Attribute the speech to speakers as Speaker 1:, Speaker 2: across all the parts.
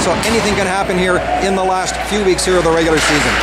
Speaker 1: so anything can happen here in the last few weeks here of the regular season.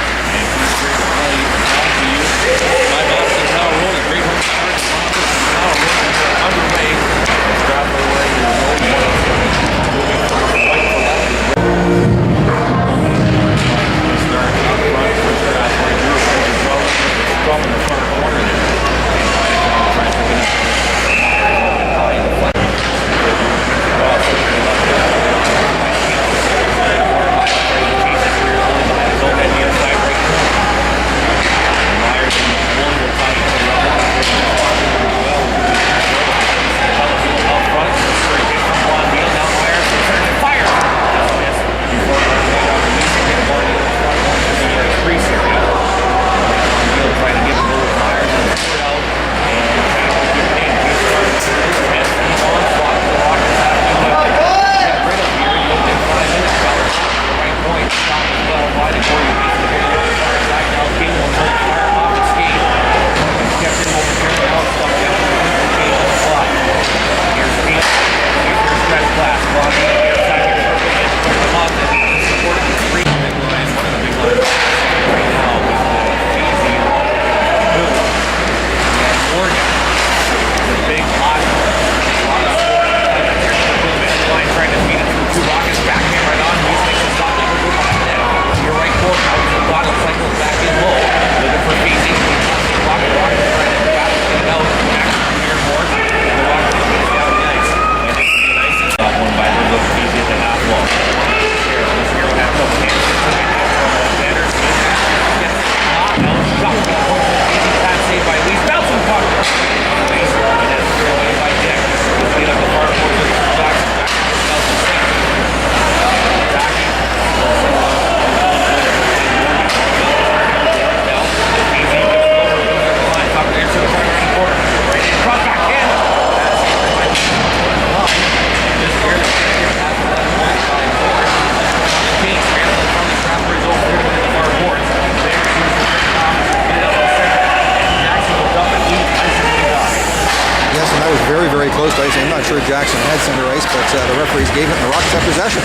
Speaker 1: Jackson had center ice, but the referees gave it and the Rockets have possession.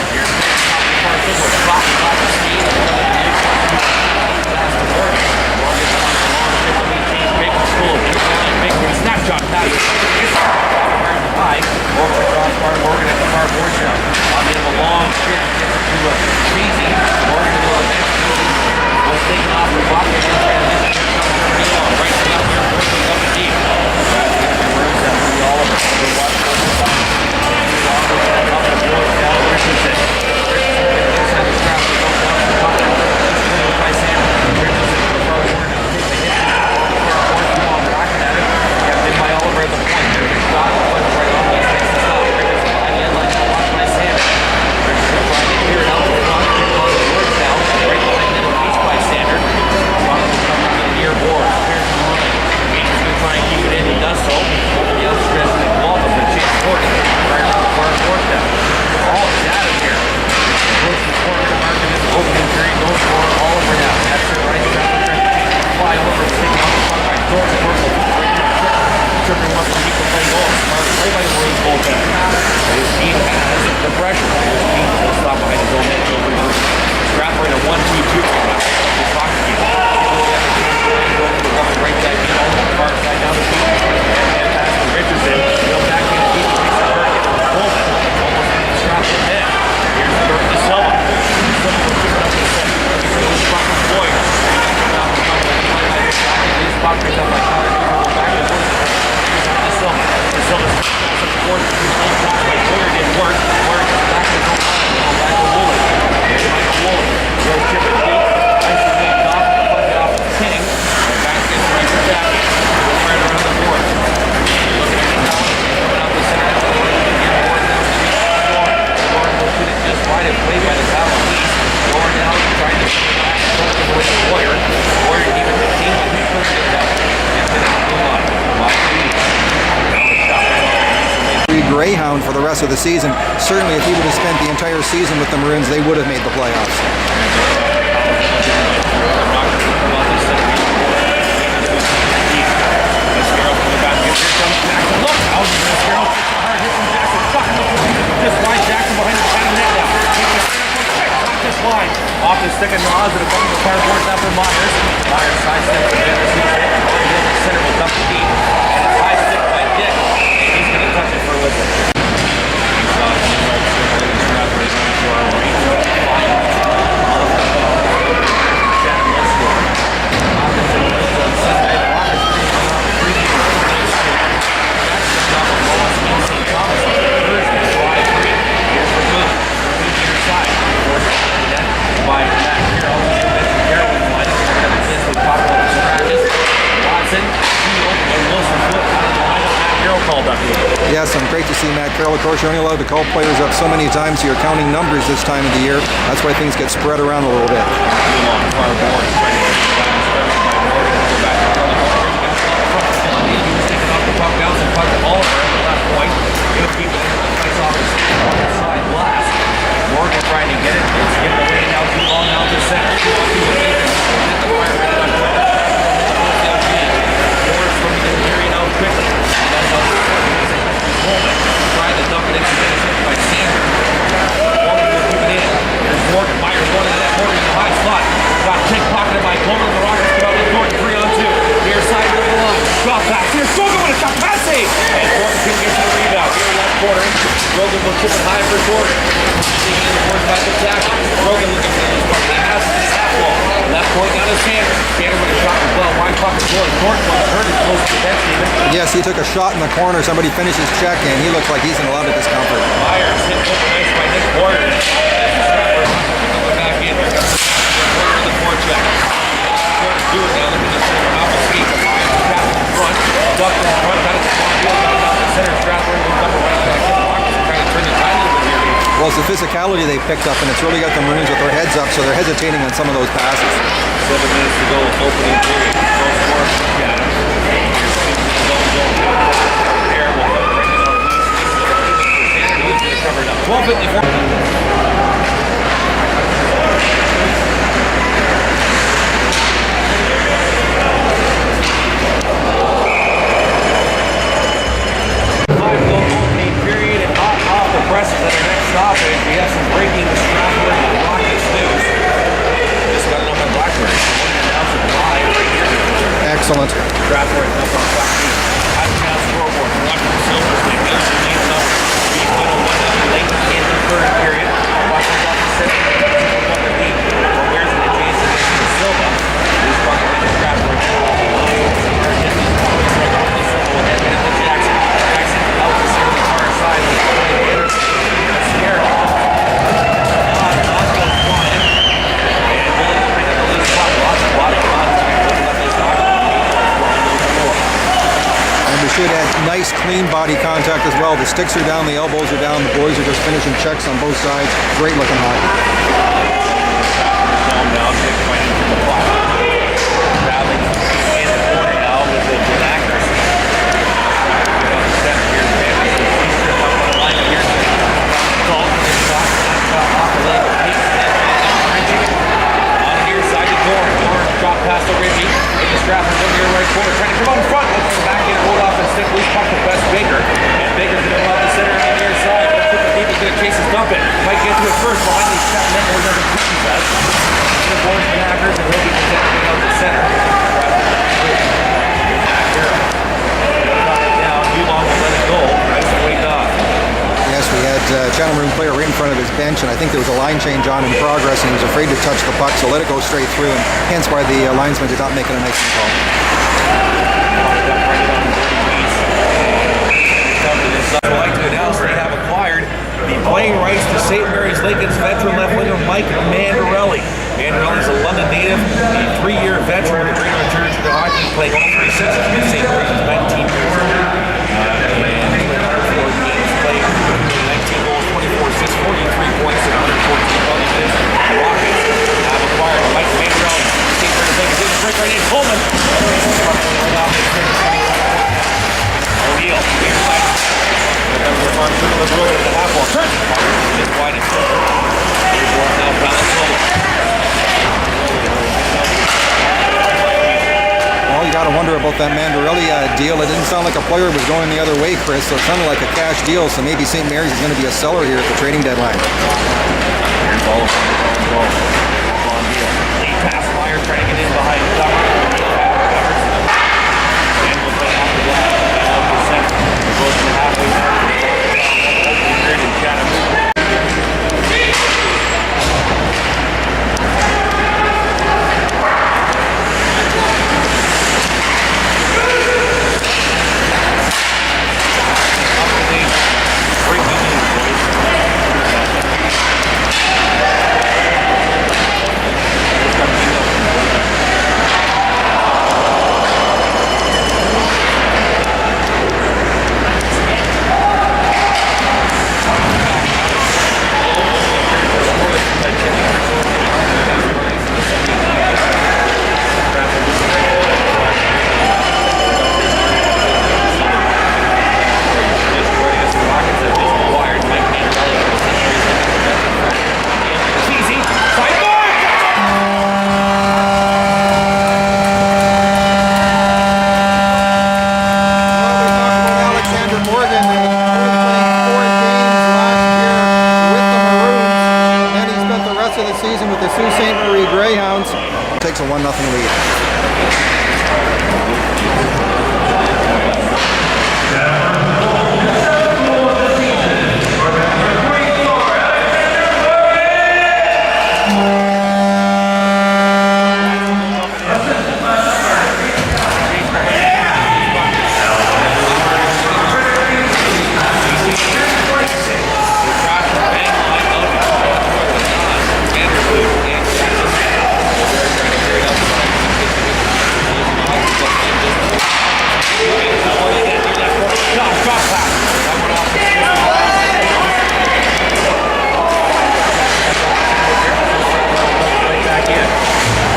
Speaker 2: Snapshot high over the crossbar. Morgan at the far board shot. On the end of a long shift to Feasey. Morgan to the next. Was taken off the block and transition. Right to left here. Morgan up the deep. Richardson. Inside the strap. By Sam. Richardson to the far corner. Takes a hit. Kept in by Oliver at the point. There's a shot. Right on. He takes the stop. Richardson by the end line. Watched by Sam. Richardson trying to clear it out to the front. On the works now. Right behind the piece by Sander. Rock will come to the near board. Here's the line. He's going to try and keep it in. He does so. The outstretched the wall of the chase forward. Right around the far court now. All is out of here. Push the corner. Market is open. Green goes for Oliver now. That's it right. Fly over. Stick out the front by Doran. Trevor wants to keep the play going. Smart play by the Maroons goaltender. His team has the pressure. His team will stop behind his own net. Strathroy in a 1-2-2. His hockey game. Going to the right side. Far side down the field. And pass to Richardson. He'll back in. He takes the target. Holman. Almost in the Strathroy net. Here's DaSilva. DaSilva will pick it up in the center. He's going to spot from Boyd. His spot picked up by Connor. Back to Boyd. DaSilva supports the goal shot by Boyd. Didn't work. Boyd back to the goal line. Back to Woolley. Here's Micheal Woolley. Goes chip it deep. Nice and made off. Puck it off to King. Back against the right back. Right around the board. Looking at the top. Coming out the center. Doran will shoot it just wide and played by the Chatham East. Doran now trying to shoot it back. With the Warrior. Warrior even the team when he pushed it down. Gets it out the line.
Speaker 1: Greyhound for the rest of the season. Certainly if he would have spent the entire season with the Maroons, they would have made the playoffs.
Speaker 2: Hopkins sticking Nas at a bump of cardboard down for Myers. Myers sidesteps the receives it. Blondeel in the center will dump the deep. And it's high stick by Dyck. And he's going to touch it for a whistle.
Speaker 1: Yes, and great to see Matt Carroll. Of course, you're only allowed to call players up so many times, so you're counting numbers this time of the year. That's why things get spread around a little bit.
Speaker 2: Dulong, far board, trying to get the down, especially by Norton. Go back to Curly. He was taking off the puck, bouncing puck to Oliver at the left point. Going to keep it in the face off his side blast. Morgan trying to get it. It's given away now. Dulong out to center. Hit the fire right on point. Morris from the interior now quickly. That's how Coleman trying to dump it into the by Sander. Morgan will keep it in. There's Morgan. Myers going into that. Morgan in the high slot. Got pickpocketed by Coleman. The Rockets come out with Doran 3-on-2. Near side of the line. Drop pass. Here's Rogan with a shot pass save. And Doran gets the rebound. Here in left corner. Rogan will chip it high for Doran. Sneaking in the fourth by the tackle. Rogan looking for this part. He has the snap ball. Left point down to Sander. Sander with a shot as well. Wide pocket Doran. Doran was hurt. He's close to the bench even.
Speaker 1: Yes, he took a shot in the corner. Somebody finished his check, and he looks like he's in a lot of discomfort.
Speaker 2: Myers hit over nice by Nick Porter. Coming back in. Here comes Porter in the forecheck. Stuart now looking to center off his feet. Myers trapped in front. Duck in front. Got it to Blondeel. Got it out to center. Strathroy moves up and right back in. Hopkins trying to turn the tide a little bit here.
Speaker 1: Well, it's the physicality they picked up, and it's really got the Maroons with their heads up, so they're hesitating on some of those passes.
Speaker 2: 7 minutes to go, opening period. Close for Chatham. Terrible. Brennan Feasey. Covered up. 12:54. Presses at our next stoppage. We have some breaking Strathroy and Rockets news. Just got it on my BlackBerry. So we're going to announce it live right here.
Speaker 1: Excellent.
Speaker 2: Strathroy is up on top. High scoreboard. Rockets Silver State. Nelson leads up. Beat 101 late in the third period. Rockets up to 7. On the beat. From where's the adjacent to DaSilva. This puck into Strathroy. Jackson out to center the far side.
Speaker 1: Should have nice clean body contact as well. The sticks are down, the elbows are down, the boys are just finishing checks on both sides. Great looking hockey.
Speaker 2: Now Dyck fighting from the block. Traveling in the corner now with the accuracy. Get on the center here. He's stripped up on the line here. Call for the shot. Off the leg. On the near side to Doran. Doran drop past the Richie. The Strathroy over here right corner. Trying to come out in front. Looks for back in. Hold off and stick. Loose puck to Best Baker. And Baker's going to come out the center on the near side. Let's put the deep. He's going to chase his dump it. Might get to it first. Behind the shot net more than the Pietens does. The boards and hackers and he'll be presenting out the center. Back here. Down. Dulong will let it go. Nice weight off.
Speaker 1: Yes, we had Chatham Maroon player right in front of his bench, and I think there was a line change on in progress, and he was afraid to touch the puck, so let it go straight through, and hence why the linesman did not make it a nice call.
Speaker 2: I'd like to announce they have acquired the playing rights to St. Mary's Lincoln's veteran left winger Mike Mandarelli. Mandarelli's a London native, a 3-year veteran with a great return to the hockey, playing all 3 seasons with St. Mary's 19 years old. And 4 games played, 19 goals, 24 assists, 43 points, and 114 penalty minutes. The Rockets have acquired Mike Mandarelli. St. Mary's Lincoln's in the break right in. Coleman. Right off the O'Neill. Let's go to the half wall. Turn. Just wide and clear. Here's one now.
Speaker 1: Well, you got to wonder about that Mandarelli deal. It didn't sound like a player was going the other way, Chris, so it sounded like a cash deal, so maybe St. Mary's is going to be a seller here at the trading deadline.
Speaker 2: Here's all of them.
Speaker 1: of the season with the Sault Ste. Marie Greyhounds. Takes a 1-0 lead.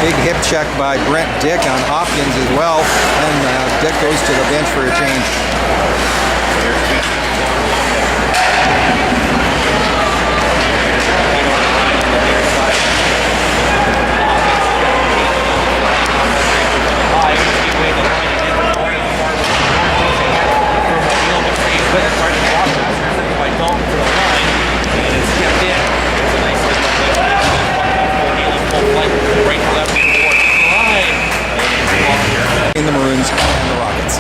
Speaker 1: Big hip check by Dyck on Hopkins as well, and Dyck goes to the bench for a change. In the Maroons and the Rockets.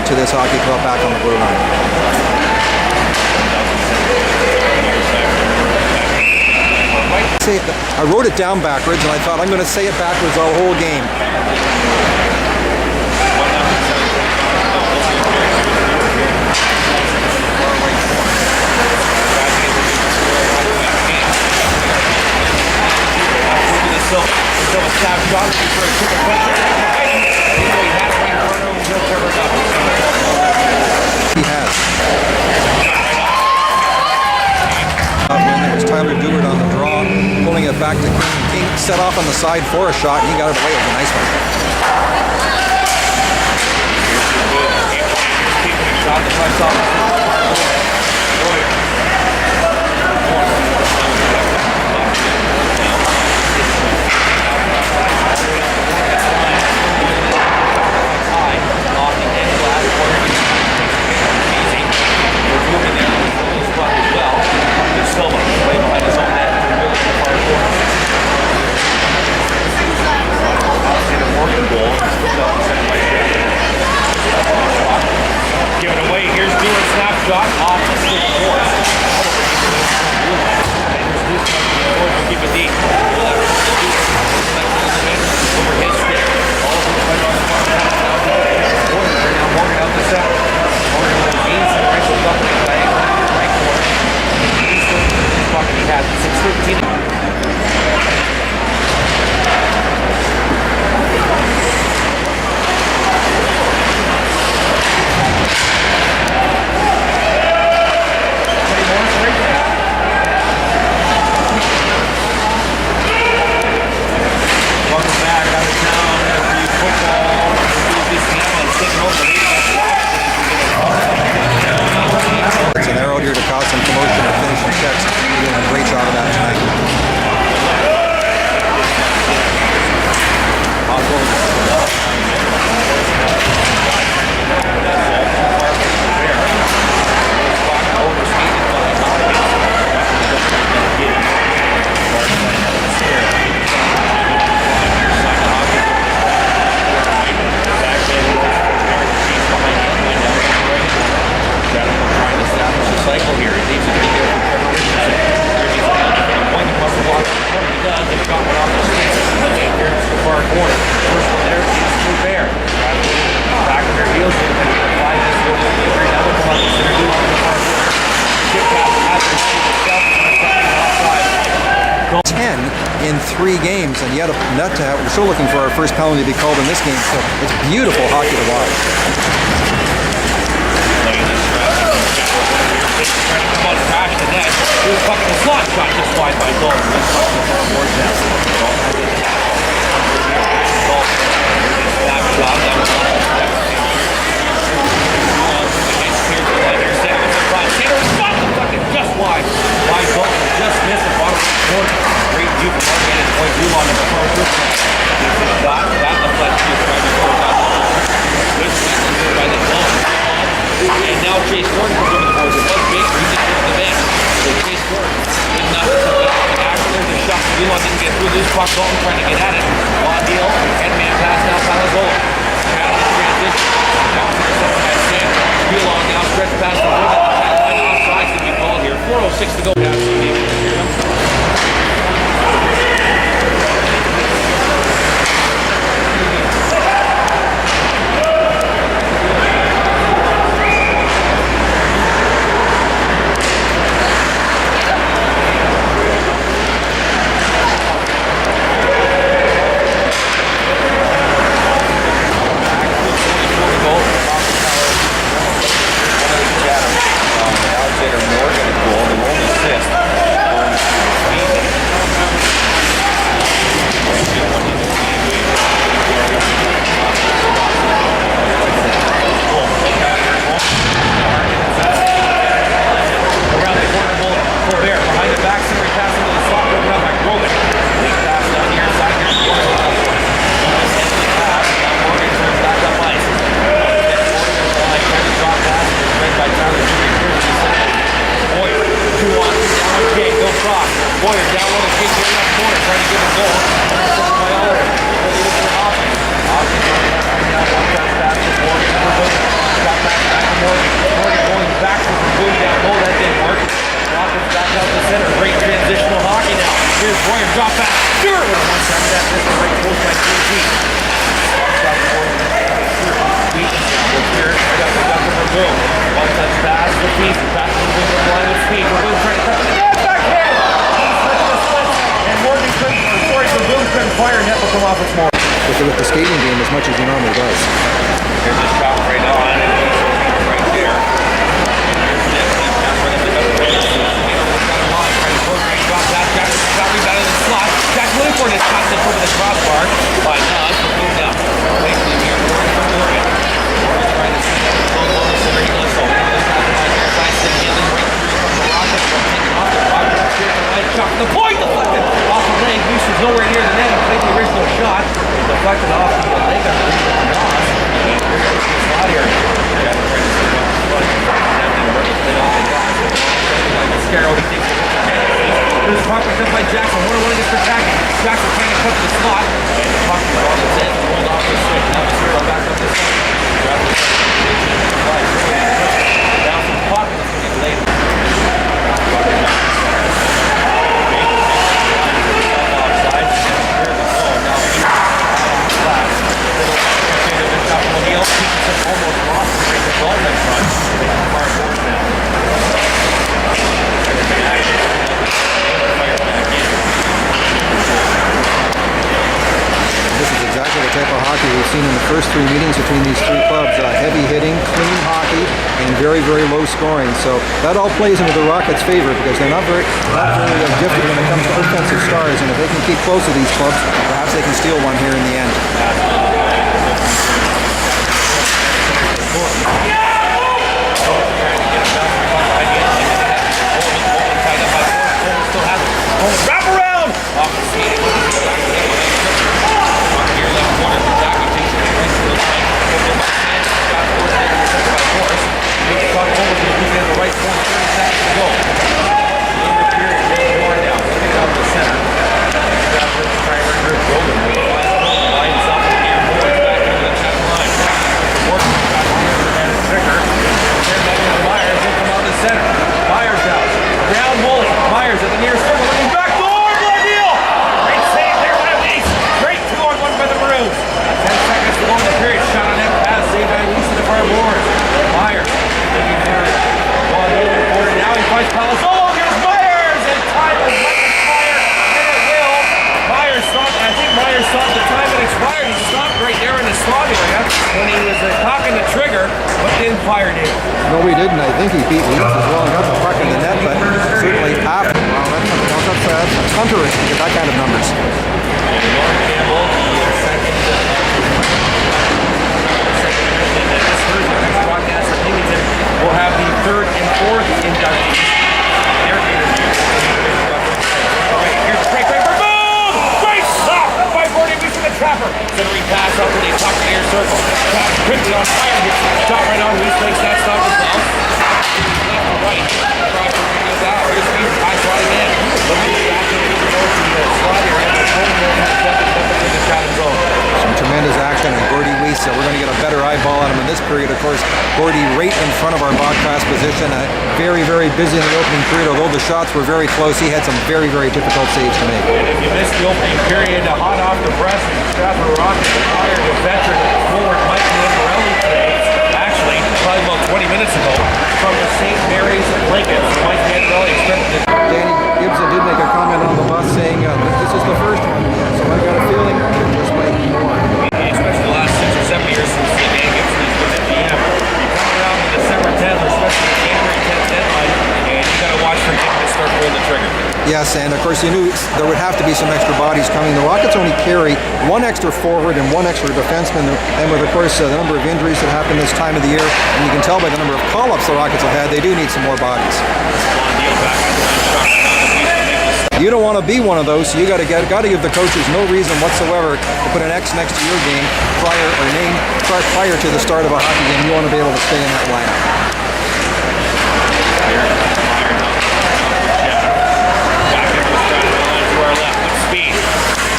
Speaker 1: To this hockey club back on the blue line. I wrote it down backwards and I thought I'm going to say it backwards the whole game. He has. When there was Tyler Dewart on the draw, pulling it back to King. King set off on the side for a shot, and he got it away. It was a nice one.
Speaker 2: DaSilva way behind his own net. Give it away. Here's Doran snapshot off the stick force. Keep it deep. Over his stick. All of them right on the far side. Now Morgan out the center. Morgan gains the rifle up in the right corner. He has 6-13. Welcome back out of town. Football.
Speaker 1: And they're out here to cause some commotion and finishing checks. You're doing a great job of that tonight.
Speaker 2: Cycle here. It needs to be here from Trevor Richardson. Point the puck block. He does. They've got one off the stick. Here to the far corner. First one there is Faubert. Back on their heels. 5 minutes to go to the other. Now they'll come out and do on the far corner. Chip pass has to see himself on the outside.
Speaker 1: 10 in 3 games, and yet we're still looking for our first penalty to be called in this game. So it's beautiful hockey to watch.
Speaker 2: Trying to come out and crash the net. Here's the puck in the slot. Shot just wide by Dulong. Snapshot. That was on. Against here. There's 7 in front. puck, Dalton trying to get at it. Blondeel, headman pass now, Palazola. Chatham in transition. Down to the center by Sander. Dulong now stretch past the rim. Line offside to be called here. 4:06 to go.
Speaker 1: With the skating game as much as he normally does.
Speaker 2: Here's this shot right now, and he's right there. Jack Wilford is shot this over the crossbar by Nuss. Moved up. Basically, here, Doran from Doran. Doran's trying to send up the low low to center. He looks over. He looks out the line. Side stick dealing right through from the Rockets. From taking off the Rockets. Here's the line shot. The point deflected off the leg. Goose is nowhere near the net. I think the original shot deflected off the leg of Nuss. Here's the slot here. Jack trying to send up the foot. Attempting to work the play off the glass. Like a Scarrow, he thinks here's the puck picked up by Jackson. One gets attacking. Jackson trying to cut to the slot. And the puck is on his end. Going off the stick. Now the Scarrow back up the center. Down from the puck. It's going to get later. Offside. Here's the goal. Now he's on the glass. O'Neal. Pietens almost lost to break the goal in front. Far forward now.
Speaker 1: This is exactly the type of hockey we've seen in the first three meetings between these three clubs. Heavy hitting, clean hockey, and very, very low scoring. So that all plays into the Rockets' favor because they're not very gifted when it comes to offensive stars. And if they can keep close to these clubs, perhaps they can steal one here in the end.
Speaker 2: Wrap around! Off the skating. Here left corner for Dyck. He takes it right to the line. Goes in by hand. Shot forward. Takes by force. Takes the puck over to the right corner. 30 seconds to go. Number period. Doran now. Coming out the center. Strathroy trying to grip Rogan. Lines up in here. Boards back into the center line. Working. Got here and a trigger. Then back into Myers. He'll come out the center. Myers out. Down Woolley. Myers at the near circle. Looking back door. Blondeel. Great save there by Ace. Great 2-on-1 by the Maroons. 10 seconds to go in the period. Shot on that pass. Saved by Lisa to far boards. Myers. Looking for Blondeel in the corner. Now he finds Palazola. Here's Myers. And time is right expired. And it will. Myers stopped. I think Myers stopped the time it expired. He stopped right there in the slot area when he was cocking the trigger, but didn't fire it.
Speaker 1: No, we didn't. I think he beat Leeds as well and got the puck in the net, but certainly after. Well, that's Hunter to get that kind of numbers.
Speaker 2: And Norm Campbell, the second this Thursday next broadcast at Huntington, will have the third and fourth inductees. Here's the break, Verboom! Great stop by Brayden Feasey from the Trevor. Centering pass up to the top of the near circle. Trevor quickly on fire. Shot right on. Who's makes that stop as well? Left to right. Trevor goes out. Here's Feasey. High slot again. Looking back into the slot here.
Speaker 1: Some tremendous action, and Gordy Weiss, we're going to get a better eyeball on him in this period. Of course, Gordy right in front of our broadcast position. Very, very busy in the opening period. Although the shots were very close, he had some very, very difficult saves to make.
Speaker 2: And if you missed the opening period, hot off the press, Strathroy Rockets hired a veteran forward Mike Morelli today. Actually, probably about 20 minutes ago, from the St. Mary's Lincoln. Mike Morelli expected to...
Speaker 1: Danny Gibson did make a comment on the bus saying this is the first one, so I got a feeling this might be more.
Speaker 2: Especially the last 6 or 7 years since the Dan Gibson has been at GM. You come around on December 10th, or especially the January 10th deadline, and you got to watch for him to start pulling the trigger.
Speaker 1: Yes, and of course you knew there would have to be some extra bodies coming. The Rockets only carry one extra forward and one extra defenseman, and with, of course, the number of injuries that happen this time of the year, and you can tell by the number of call-ups the Rockets have had, they do need some more bodies.
Speaker 2: Blondeel back on the shot.
Speaker 1: You don't want to be one of those, so you got to give the coaches no reason whatsoever to put an X next to your game prior to the start of a hockey game. You want to be able to stay in that lineup.
Speaker 2: Back into the Strathroy line to our left with speed.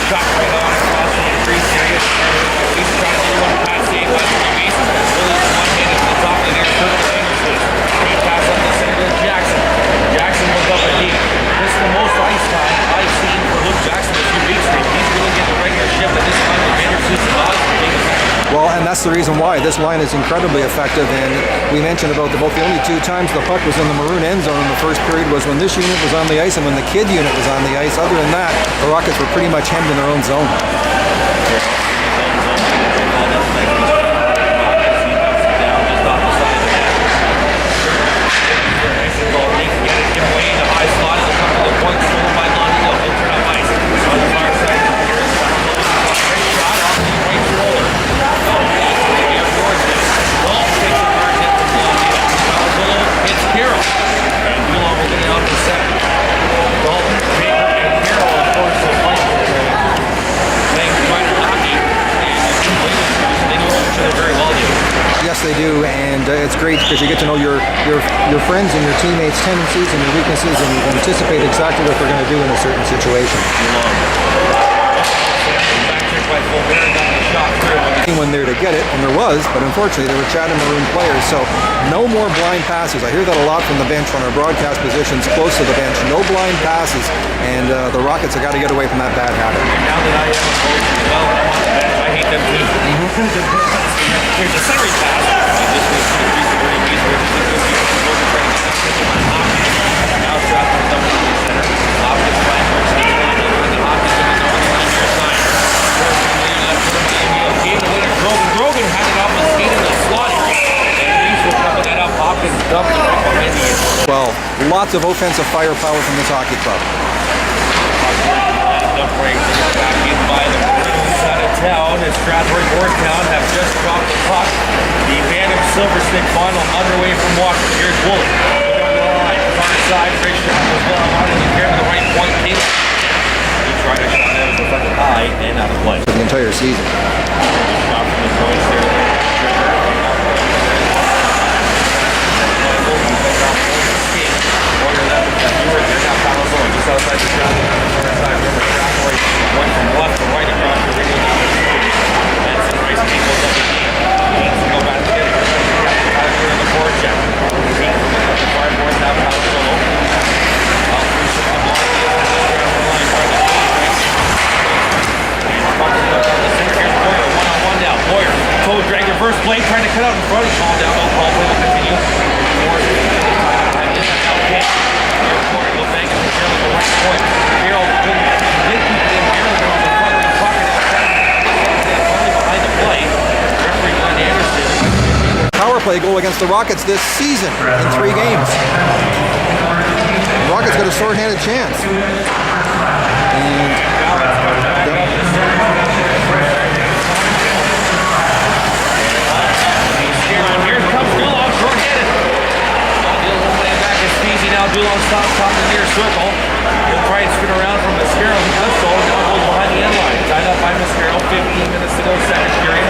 Speaker 2: Shot right on across the increase area. He's trying to do one pass save by the Reese. Woolley one-handed to the top of the near circle. He pass up the center to Jackson. Jackson was up a deep. This is the most ice time I've seen for Luke Jackson a few weeks ago. He's really getting a regular shift at this time with Anderson and
Speaker 1: Well, and that's the reason why this line is incredibly effective. And we mentioned about the only 2 times the puck was in the Maroon end zone in the first period was when this unit was on the ice and when the kid unit was on the ice. Other than that, the Rockets were pretty much hemmed in their own zone. Yes, they do, and it's great because you get to know your friends and your teammates' tendencies and your weaknesses, and you anticipate exactly what they're going to do in a certain situation. Anyone there to get it, and there was, but unfortunately there were Chatham Maroon players, so no more blind passes. I hear that a lot from the bench on our broadcast positions close to the bench. No blind passes, and the Rockets have got to get away from that bad habit.
Speaker 2: Now that I am a coach as well, I hate them too. Here's a century pass. This was pretty easy. Now Strathroy double to the center. Hopkins flying towards the line. Hopkins on the near side. Gave the winner. Grogan had it off the skate in the slot area. And Reese will cover that up. Hopkins dumped it right behind the end.
Speaker 1: Well, lots of offensive firepower from this hockey club.
Speaker 2: Dump right back in by the Maroons out of town as Strathroy Boardtown have just dropped the puck. The Phantom Silver Stick final underway from Washington. Here's Woolley. Look up the line. Far side. Richardson was well on in the pair to the right point. King. He tried a shot that was deflected high and out of play.
Speaker 1: For the entire season.
Speaker 2: Shot from the points there. Trevor. Warrior left with Stuart. They're now foul zone. Just outside the shot. Remember, Strathroy went from left to right across the radio. That's the race people up the game. Let's go back to get it. Out here in the forward check. King from the far north, now foul solo. Out through some Blondeel on the Strathroy line. Trying to change right here. And Hopkins up on the center. Here's Boyer. One-on-one now. Boyer. Toe drag reverse play. Trying to cut out in front. He called down. No call. Play will continue. Will bang it to Gerald at the right point. Gerald did keep it in Gerald on the firing pocket outside. Behind the play. Referee Glenn Anderson.
Speaker 1: Power play goal against the Rockets this season in 3 games. The Rockets got a short-handed chance. And
Speaker 2: here comes Dulong, short-handed. Blondeel one way back is Feasey now. Dulong stops top of the near circle. He'll try and spin around from Mascaro. He does so. Now goes behind the end line. Tied up by Mascaro. 15 minutes to go, second period.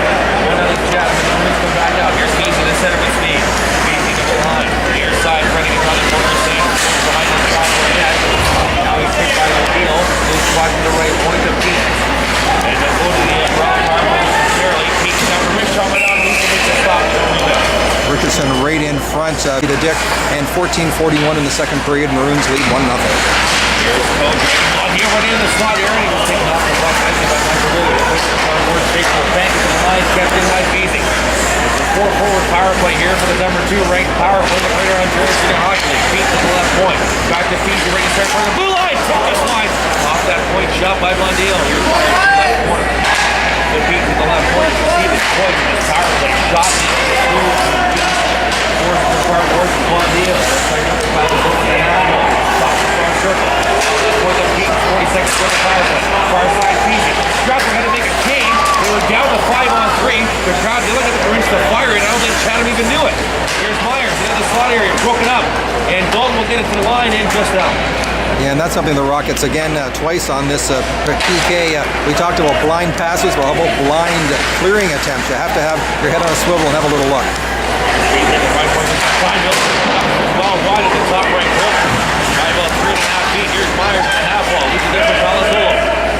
Speaker 2: 1-0 Chatham. And the Maroons come back out. Here's Feasey in the center with speed. Feasey to the line. Near side, running around the corner. Sander behind the Strathroy net. Now he's picked by O'Neill. Loose spot to the right point of Feasey.
Speaker 1: Dyck, and 14:41 in the second period. Maroons lead 1-0.
Speaker 2: Here's Faubert. Here went in the slot area. He was taken off the puck nicely by Micheal Woolley. The quick forward straight to the bank of the line, kept in by Feasey. It's a 4-forward power play here for the number 2 ranked power play the Greater Ontario Junior Hockey League. Feet to the left point. Back to Feasey, ready to start for the blue line. Focus line. Off that point shot by Blondeel. Here's the left corner. The feet to the left point. You see the point in this power play. Shot towards the far north of Blondeel. They're playing up the by the goal to the half wall. Top the front circle. For the Pietens, 40 seconds for the power play. Far side Feasey. Strathroy had to make a change. They were down to 5-on-3. The crowd, they look at the Maroons to fire it. I don't think Chatham even knew it. Here's Myers into the slot area, broken up. And Dulong will get it to the line and just out.
Speaker 1: Yeah, and that's something the Rockets, again, twice on this PK. We talked about blind passes, well, how about blind clearing attempts? You have to have your head on a swivel and have a little luck.
Speaker 2: Ball wide at the top right corner. By about 3.5 feet. Here's Myers at the half wall. He's there for Valazolo.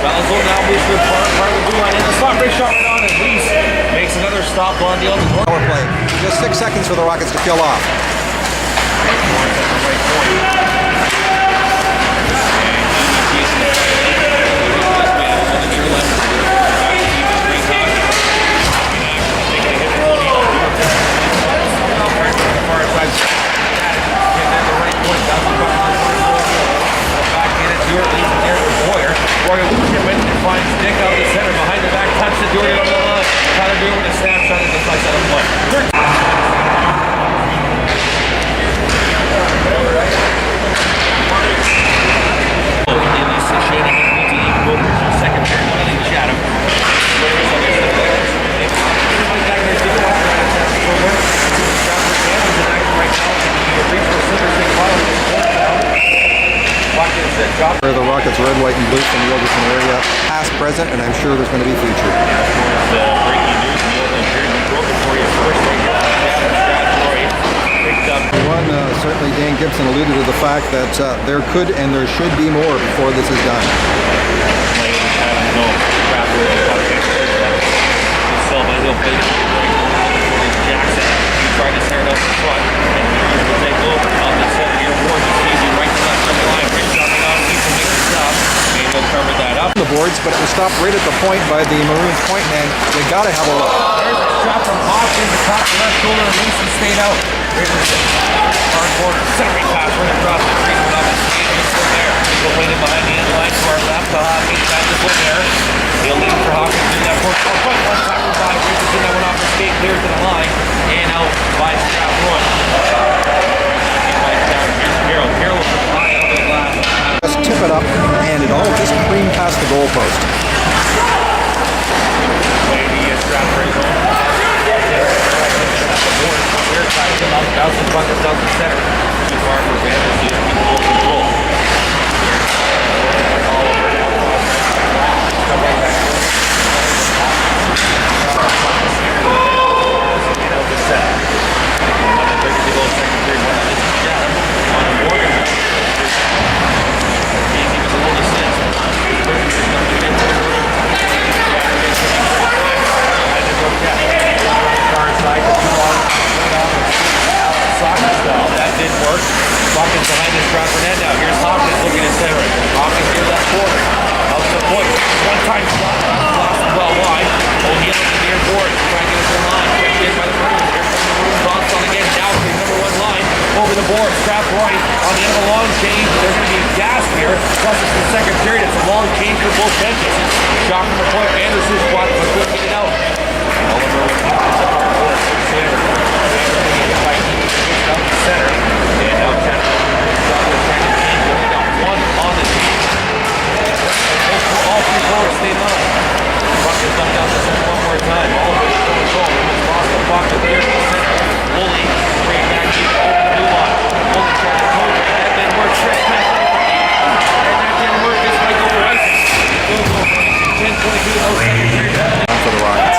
Speaker 2: Valazolo now moves to the part of the blue line in the slot. Big shot right on as Lease makes another stop on the other corner.
Speaker 1: Power play. Just 6 seconds for the Rockets to kill off.
Speaker 2: Finds Dyck out the center behind the back, touch the Doran on the line. Tyler Doran with a snapshot of the slice out of play. Second period, running Chatham.
Speaker 1: The Rockets red, white, and blue from the Overton area, past, present, and I'm sure there's going to be future.
Speaker 2: Breaking news in the opening period. We broke it for you first right here from Strathroy. Picked up.
Speaker 1: One, certainly Dan Gibson alluded to the fact that there could and there should be more before this is done.
Speaker 2: DaSilva, he'll play Jackson. He tried to tear it up the front. And Maroons will take over on the center here. Warren is easy right to left on the line. Right jumping on. Needs to make the stop. And he'll cover that up.
Speaker 1: The boards, but it was stopped right at the point by the Maroons point man. They got to have a look.
Speaker 2: There's a shot from Hopkins. The top left shoulder and Mason stayed out. Richardson. Hard corner. Centering pass right across the crease. Went off the skate. He's still there. He'll win it behind the end line to our left. To Hopkins. Back to foot there. He'll lead for Hopkins in that corner. Oh, one tackle by Richardson. That went off the skate. Clear to the line. And out by Strathroy. Here's Carroll with the fly out of the glass.
Speaker 1: Just tip it up, and it all just creamed past the goalpost.
Speaker 2: Eady is Strathroy zone. Weird side to out. Bouncing buckets down the center. Too far for Brennan Feasey to keep control. That did work. Hopkins behind his Trevor net now. Here's Hopkins looking at center. Hopkins near that corner. Up to the point. One time shot. Lost the ball wide. O'Neill at the near board. Trying to get it to the line. Quick in by the Maroons. Here comes the Maroons. Bounce on again. Down to the number 1 line. Over the board. Strathroy on the end of a long change. There's going to be a gas here. Plus it's the second period. It's a long change for both benches. Shot from the point. Anderson's spot, but couldn't get it out. All the Maroons keep this up our board. Sander. Down the center. And now Chatham trying to change. Only got one on the team. All 3 forwards stay line. Puck is dumped down the center one more time. All of it is going to go. It's lost the puck to the center. Woolley straight back deep over the blue line. Woolley trying to cover it. That didn't work. Stretch pass. And that didn't work. This might go for icing. Goes over. 10-22. No second period.
Speaker 1: For the Rockets.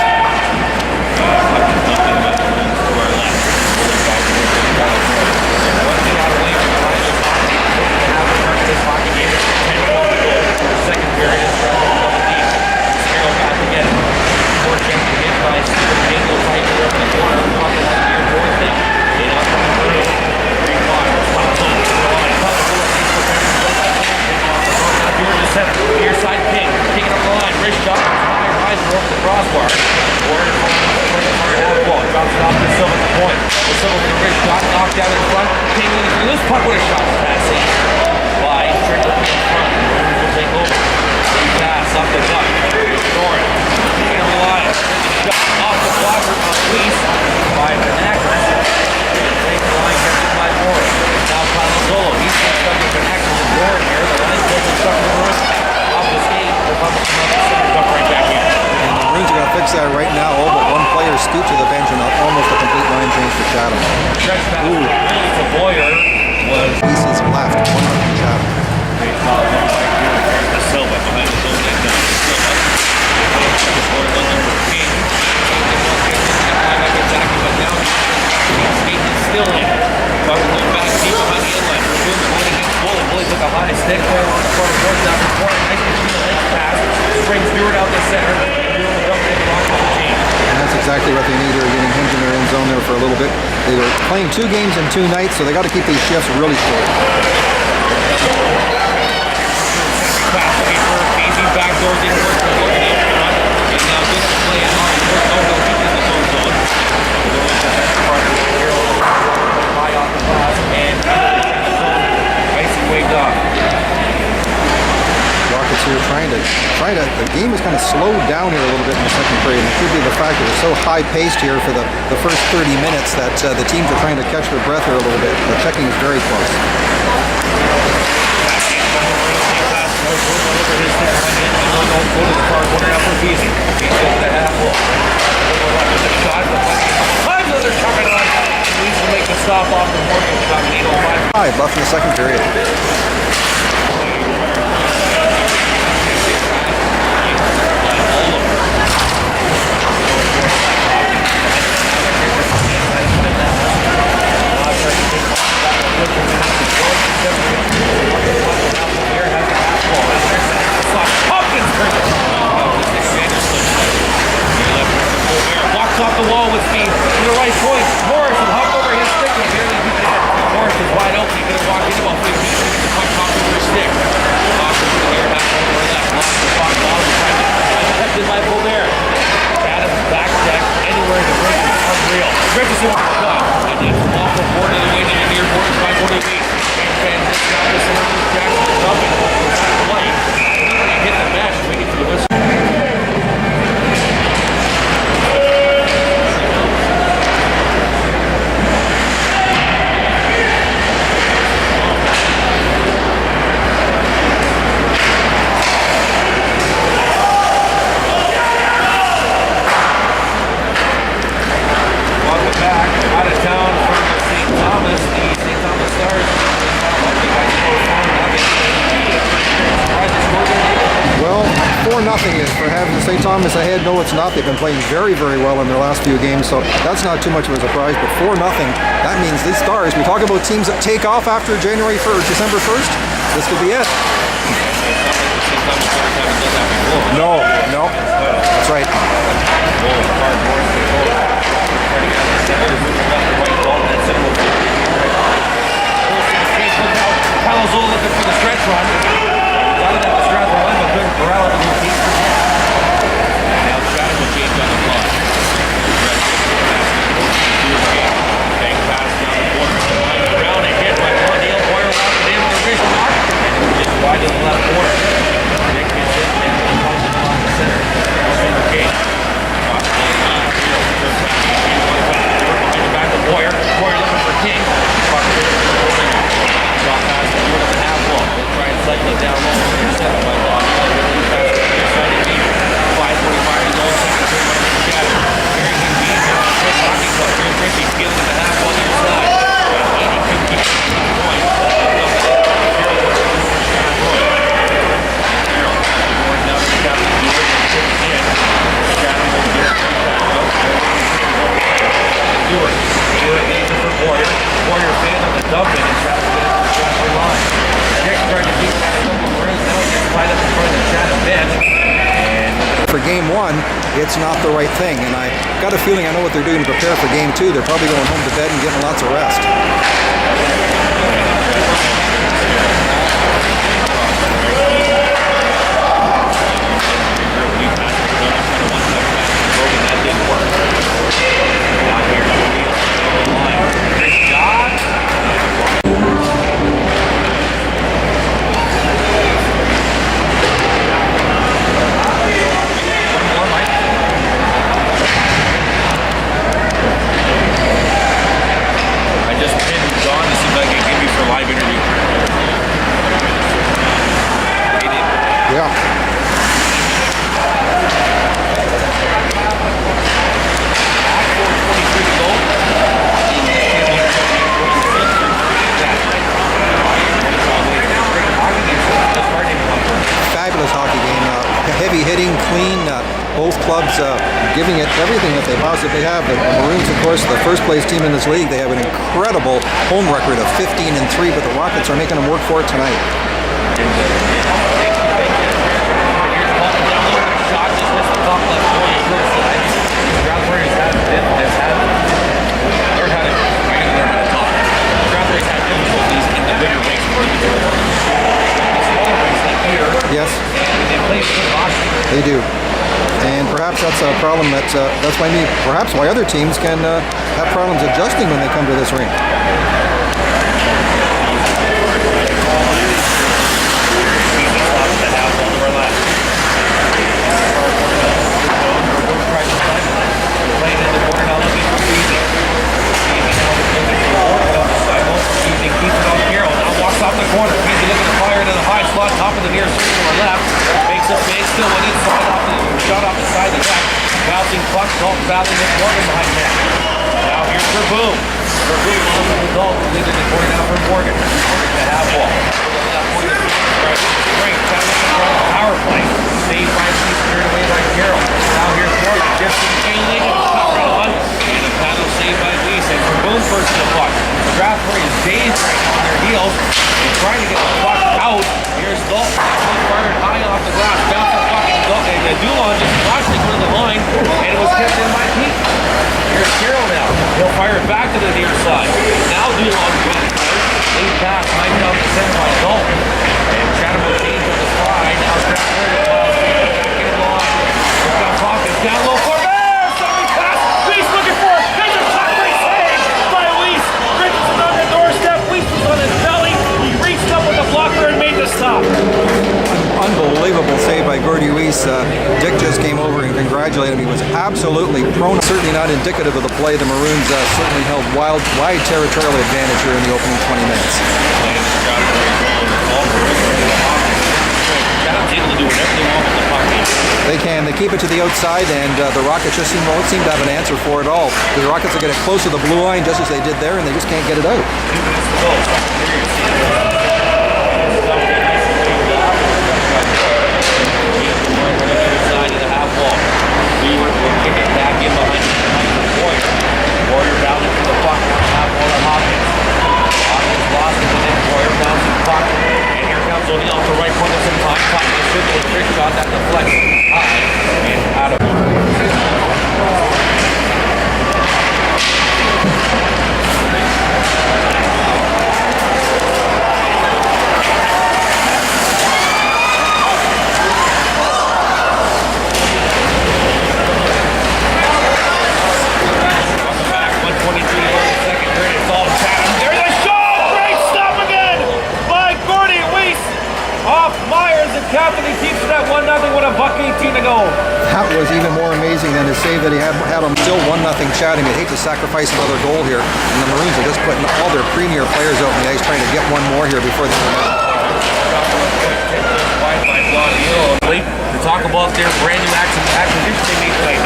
Speaker 2: behind his stick, play along the front of the board, down the corner, nice between the legs pass, brings Stuart out the center, and Stuart will dump it in the lock of the team.
Speaker 1: And that's exactly what they need. They're getting him in their end zone there for a little bit. They were playing 2 games in 2 nights, so they got to keep these shifts really short.
Speaker 2: Feasey backdoor didn't work for Morgan in front, and now Dyck is playing on the fourth zone. He's in the zone zone. High off the pass, and Feasey waved off.
Speaker 1: Rockets here trying to, the game is kind of slowed down here a little bit in the second period. And it could be the fact that it's so high-paced here for the first 30 minutes that the teams are trying to catch their breath here a little bit. The checking is very close.
Speaker 2: Go to the far corner now for Feasey. He's got the half wall. There's a shot. Another shot on. Needs to make the stop off the Morgan shot. 8:05.
Speaker 1: Left in the second period.
Speaker 2: Hopkins walks off the wall with speed to the right point. Morris will hop over his stick and barely beat it. Morris is wide open. He's going to walk in about 15 feet to punch Hopkins with his stick. Hopkins in the air, half over left. Lost the puck. Protected by Faubert. Adams back check. Anywhere in the break is unreal. Richardson with the shot. And that's off the board of the way to the near board by 48. And this now is Jackson dumping. Back play. He hit the mesh. Make it to the whistle.
Speaker 1: St. Thomas ahead. No, it's not. They've been playing very, very well in their last few games, so that's not too much of a surprise. But 4-0, that means these Stars, we talk about teams that take off after January 1st, December 1st, this could be it. No, that's right.
Speaker 2: Palazzolo looking for the stretch run. Got it at the Strathroy, but good corral of the team. Now Chatham will change on the clock. Bang pass down the corner. Around and hit by Blondeel. Boyer walked it in with a vision mark. Just wide to the left corner. Dyck gets it and comes to the center. Stuart King. Back to Boyer. Boyer looking for King. Shot pass to Stuart on the half wall. They'll try and cycle it down low. Intercepted by Blondeel. Pass to the near side of Eady. 5:45 to go. Second turn by the Chatham. Harrington beat Chris Hockey Club. Here's Richie stealing the half on the other side. Eady couldn't keep it to the point. Now the Chatham beat it. Chatham will get it. Stewart needs it for Boyer. Boyer failed on the dump in and Chatham gets it to the Strathroy line. Dyck tried to beat that a couple of runs. Now he gets right up in front of the Chatham bench.
Speaker 1: For game 1, it's not the right thing, and I got a feeling I know what they're doing to prepare for game 2. They're probably going home to bed and getting lots of rest. That didn't work. Now here's the line. Great job. I just pinned John to see if I can give you for a live interview. Yeah. Fabulous hockey game. Heavy hitting, clean. Both clubs giving it everything that they possibly have. The Maroons, of course, the first place team in this league. They have an incredible home record of 15-3, but the Rockets are making them work for it tonight.
Speaker 2: Shot just missed the top left corner, short side. Strathroy has learned how to talk. Strathroy has had difficulties in the bigger rinks. The smaller rinks like here.
Speaker 1: Yes.
Speaker 2: And they play good hockey.
Speaker 1: They do. And perhaps that's a problem that's why other teams can have problems adjusting when they come to this rink.
Speaker 2: Off the corner, Feasey looking to fire into the high slot, top of the near circle or left. Makes a fake, still went inside, shot off the side of the net. Bouncing puck, Dalton battling with Morgan behind net. Now here's Verboom. Verboom off of the Dalton, leading the corner now for Morgan. Morgan to half wall. Great, power play. Saved by Feasey, turned away by Carroll. Now here's Morgan, Gibson, King, cover on. And a paddle saved by Feasey. And Verboom first to the puck. Strathroy is dazed right on their heels. They're trying to get the puck out. Here's Dalton. Fired high off the glass. Bouncing the puck. And Dulong just watched it go to the line. And it was kept in by Pete. Here's Carroll now. He'll fire it back to the near side. Now Dulong goes out. Lead pass. Knifed out the center by Dalton. And Chatham will change on the slide. Now Strathroy to plow. Back in the line. Here's got Hopkins down low. Faubert! Somebody pass. Feasey looking for it. There's a shot. Great save by Weese. Richardson on the doorstep. Weese was on his belly. He reached up with the blocker and made the stop.
Speaker 1: Unbelievable save by Gordy Weese. Dyck just came over and congratulated him. He was absolutely prone. Certainly not indicative of the play. The Maroons certainly held wide territorial advantage here in the opening 20 minutes. They can. They keep it to the outside, and the Rockets just won't seem to have an answer for it all. The Rockets will get it close to the blue line, just as they did there, and they just can't get it out.
Speaker 2: Warrior bouncing for the puck, now half wall to Hopkins. Hopkins lost it, and then Warrior bouncing puck. And here comes O'Neill off the right corner some time. Puck is good with a trick shot that deflects high and out of Captain, he keeps it at 1-0 with a buck 18 to go.
Speaker 1: That was even more amazing than his save that he had him still 1-0 Chatham. You'd hate to sacrifice another goal here. And the Maroons are just putting all their premier players out in the ice trying to get one more here before they come out.
Speaker 2: To talk about their brand new acquisition they made tonight.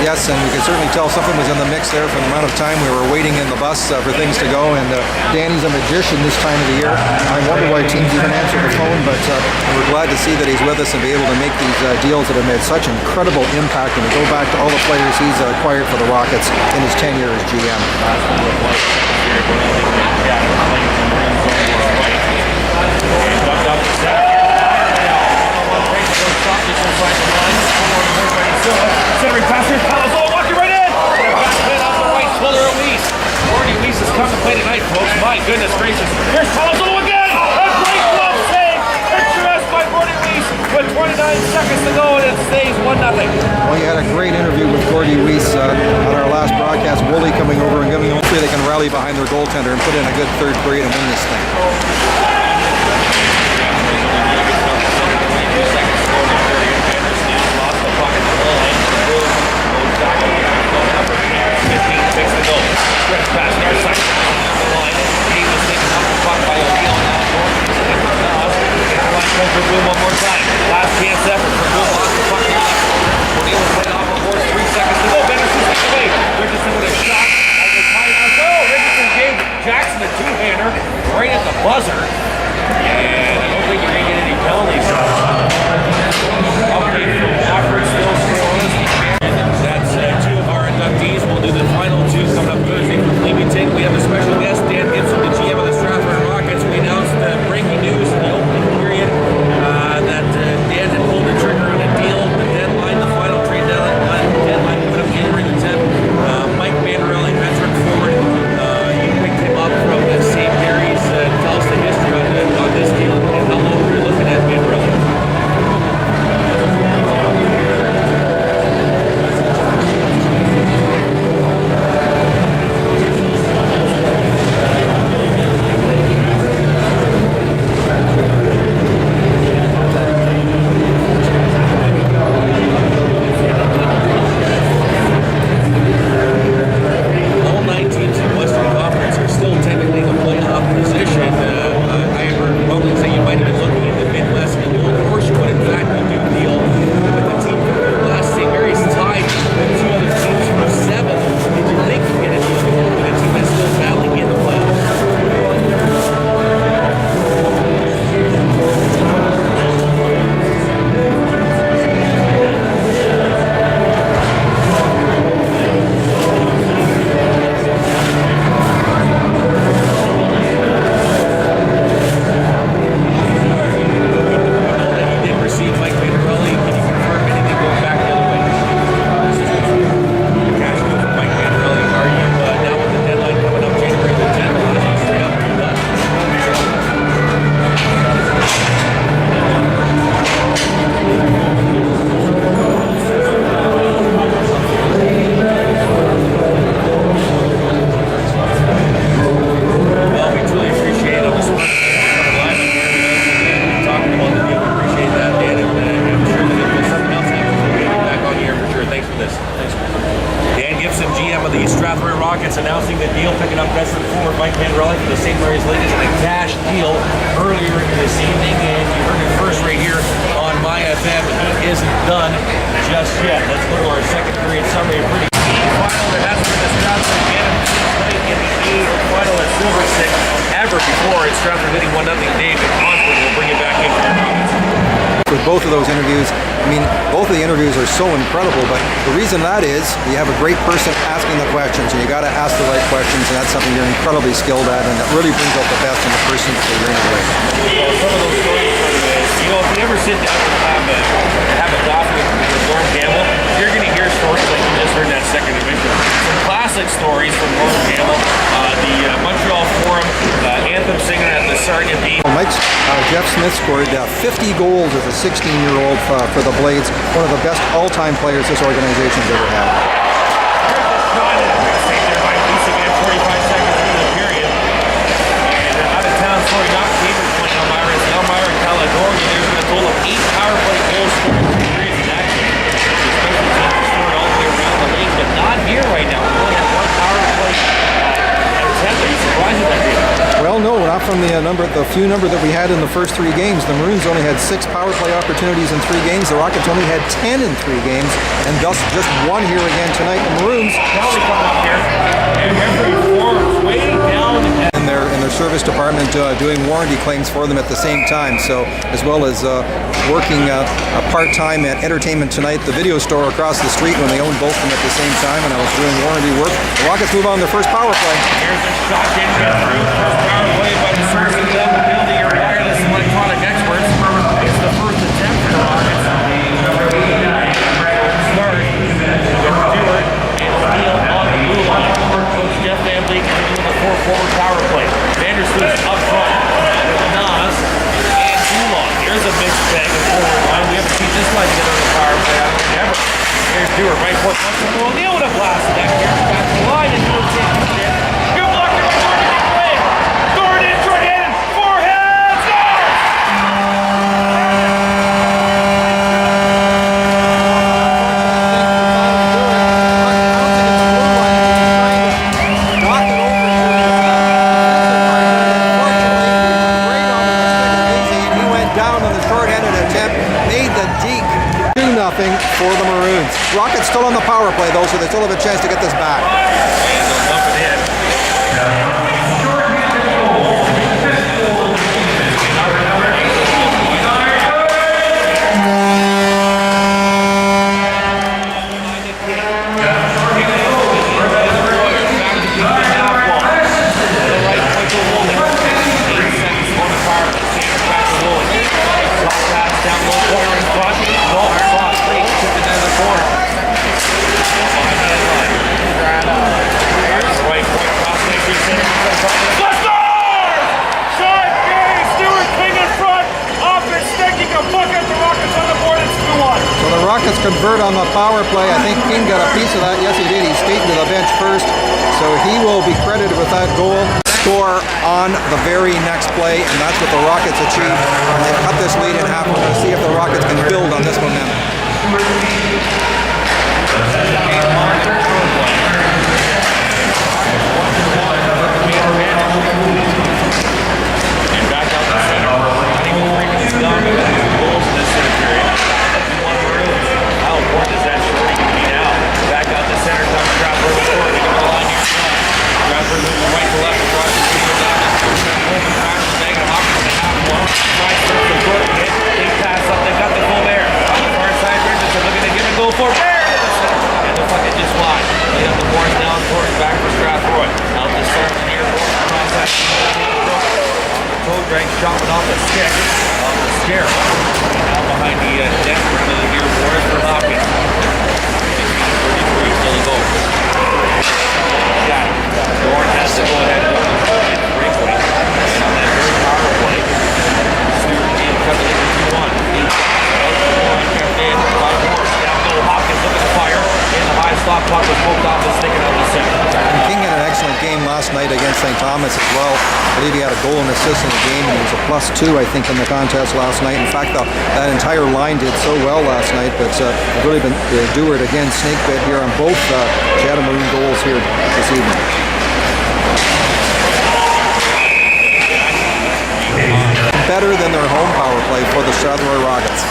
Speaker 1: Yes, and we can certainly tell something was in the mix there from the amount of time we were waiting in the bus for things to go. And Danny's a magician this time of the year. I wonder why teams even answer the phone, but we're glad to see that he's with us and be able to make these deals that have made such incredible impact. And we go back to all the players he's acquired for the Rockets in his tenure as GM.
Speaker 2: Centering pass here, Palazzo walking right in. And a back hit off the right shoulder of Weese. Gordy Weese has come to play tonight, folks. My goodness gracious. Here's Palazzo again. A great glove save. Picturesque by Gordy Weese with 29 seconds to go, and it stays 1-0.
Speaker 1: Well, you had a great interview with Gordy Weese on our last broadcast. Woolley coming over and giving them hopefully they can rally behind their goaltender and put in a good third period and win this thing. Pass near side. The line. He was taken off the puck by O'Neill. Line for Verboom one more time. Last chance effort. Verboom lost the puck. O'Neill was playing off of horse. 3 seconds to go. Benderson takes away. Richardson with a shot. As they tie out. Oh, Richardson gave Jackson a two-hander right at the buzzer. And I don't think you're going to get any penalties. Update from Wofford still scoreless. That's two of our inductees. We'll do the final two coming up Thursday from Leamington. We have a special guest, Dan Gibson, the GM of the Strathroy Rockets. We announced the breaking news in the opening period.
Speaker 2: show earlier this evening, and you heard it first right here on my FM. He isn't done just yet. Let's go to our second period summary. A pretty key final that hasn't been discussed again tonight in the A final at Silver Stick ever before. It's Strathroy leading 1-0. Dave and Osborne will bring you back in for the comments.
Speaker 1: With both of those interviews, I mean, both of the interviews are so incredible, but the reason that is you have a great person asking the questions, and you got to ask the right questions, and that's something you're incredibly skilled at, and that really brings out the best in the person that you're interviewing.
Speaker 2: Well, some of those stories from if you ever sit down and have a coffee with Doran Campbell, you're going to hear stories like you just heard in that second division. Some classic stories from Doran Campbell, the Montreal Forum anthem singer at the Sergeant B.
Speaker 1: Jeff Smith scored 50 goals as a 16-year-old for the Blades, one of the best all-time players this organization's ever had.
Speaker 2: Here's the shot at the state there by Feasey at 45 seconds into the period. And out of town story, not Cambridge playing Elmira. It's Elmira and Caledonia. There's been a total of 8 power play goals scored in 3 periods in action. The special teams scored all the way around the league, but not here right now. We only have 1 power play attempt. Are you surprised at that, David?
Speaker 1: Well, no, not from the few number that we had in the first 3 games. The Maroons only had 6 power play opportunities in 3 games. The Rockets only had 10 in 3 games, and thus just 1 here again tonight. The Maroons
Speaker 2: Kelly coming up here, and every form's way down.
Speaker 1: in their service department doing warranty claims for them at the same time. So as well as working part-time at Entertainment Tonight, the video store across the street, when they owned both of them at the same time, and I was doing warranty work. The Rockets move on their first power play.
Speaker 2: Here's a shot, didn't get through. First power play by the service and level building your wireless and electronic experts. It's the first attempt for the Rockets. Start with Stuart and O'Neill on the blue line. Coach Jeff Van Bleek continuing the 4-forward power play. Vandersloot up front with Nas and Dulong. Here's a mixed bag of forward line. We haven't seen this line get on the power play, I don't think ever. Here's Stewart, right foot, punch from O'Neill with a blast. Back here, back to the line, and Stewart can't get it. Good block by Doran. Doran in for him. Forehand, scores!
Speaker 1: For the Maroons. Rockets still on the power play though, so they still have a chance to get this back.
Speaker 2: And they'll dump it in. Down low corner in front. Right point cross Richardson. Shot game! Stuart King in front. Off his stick. He can buck at the Rockets on the board. It's 2-1.
Speaker 1: So the Rockets convert on the power play. I think King got a piece of that. Yes, he did. He skated to the bench first. So he will be credited with that goal. Score on the very next play, and that's what the Rockets achieved. And they cut this lead in half. We're going to see if the Rockets can build on this momentum.
Speaker 2: And back out the center. I think the Ravens is done with 2 goals in this center period. 1 Maroons. How important is that shorty going to be now? Back out the center comes Trevor with the score. They go to the line here. Trevor moving right to left across the field. Open pass to Megan Hopkins to half one. Tries to the foot. Big pass up. They got the fullback. On the far side, Richardson looking to give a goal for Bear. And the fucking just wide. They have the boards down towards back for Strathroy. Out the sergeant here. Cross that. Toe drag chopping off the stick. On the scare. Now behind the net. Front of the gear boards for Hopkins. 33 still a goal. Yeah. Doran has to go ahead and break away. And on that very power play, Stuart King cut the lead to 2-1. Kept in. Down low. Hopkins looking to fire. In the high slot, puck was poked off the stick and out the center.
Speaker 1: And King had an excellent game last night against St. Thomas as well. I believe he had a goal and assist in the game, and he was a +2, I think, in the contest last night. In fact, that entire line did so well last night, but I've really been Dewart again, snake bit here on both Chatham Maroon goals here this evening. better than their home power play for the Strathroy Rockets.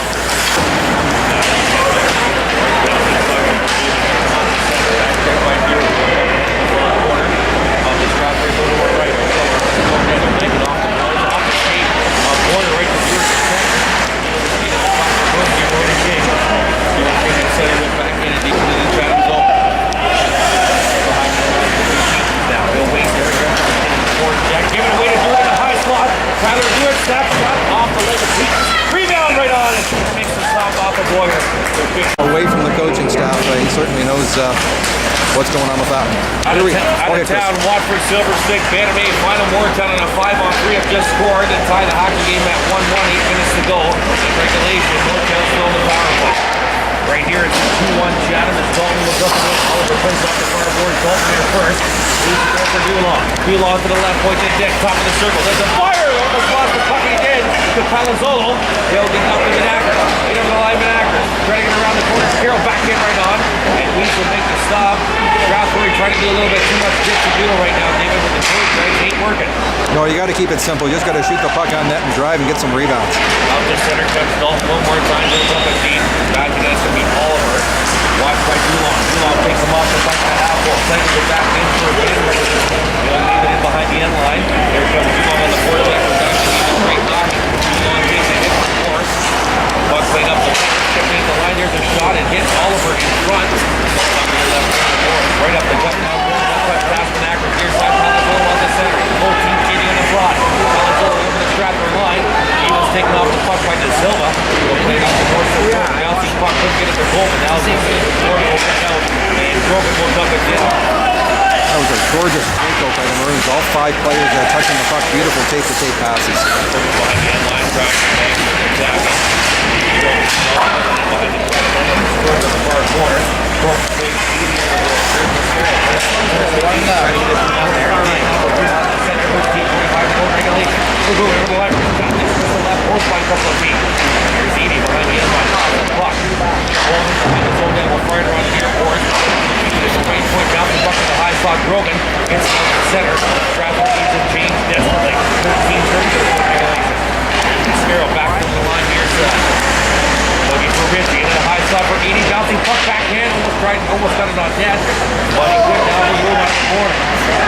Speaker 1: Away from the coaching staff, he certainly knows what's going on with that one.
Speaker 2: Out of town, Watford Silver Stick, Bannerman, final Moortown on a 5-on-3 have just scored and tied the hockey game at 1-1, 8 minutes to go. In regulation, Moortown still in the power play. Right here it's 2-1 Chatham as Dalton looks up to it. Oliver plays off the far board. Dalton here first. Leads it there for Dulong. Dulong to the left point to Dyck, top of the circle. There's a fire! Almost lost the puck again to Palazzolo. They'll get up to Manacris. Get over the line, Manacris. Trying to get around the corner. Carroll back in right on. And Weiss will make the stop. Strathroy trying to do a little bit too much Dyck to do right now. David with the choice, right? Ain't working.
Speaker 1: No, you got to keep it simple. You just got to shoot the puck on net and drive and get some rebounds.
Speaker 2: Out the center comes Dalton one more time. Goes up a feet. Back against him. Oliver. Watched by Dulong. Dulong takes him off the puck at half wall. Sends it back in for a bit. They'll leave it in behind the end line. There comes Dulong on the forecheck. Great knock. Dulong takes a hit from the course. Puck played up the shipping the line. There's a shot and hits Oliver in front. Right up the gut now. Past Manacris. Near side. Palazzolo on the center. The whole team getting on the front. Palazzolo over the Strathroy line. He was taken off the puck by DaSilva. Played off the course. Bouncing puck couldn't get it to Goalie. Now he's going to score. Out. And Brogan will come again.
Speaker 1: That was a gorgeous breakout by the Maroons. All 5 players touching the puck. Beautiful tape-to-tape passes.
Speaker 2: Behind the end line, trying to make the attack. Behind the far corner. Brogan takes Eady on the center of 15-45 goal regulation. We'll go over the left. Got this to the left post by a couple of feet. Here's Eady behind the end line. Off the puck. Brogan behind the zone down. We'll fire it around the airport. There's a range point down the puck to the high spot. Brogan gets it out the center. Strathroy needs to change desperately. 13-30 regulation. Sparrow back to the line near side. Looking for Richie into the high spot for Eady. Bouncing puck backhand. Almost got it on net. But he could now move out the corner.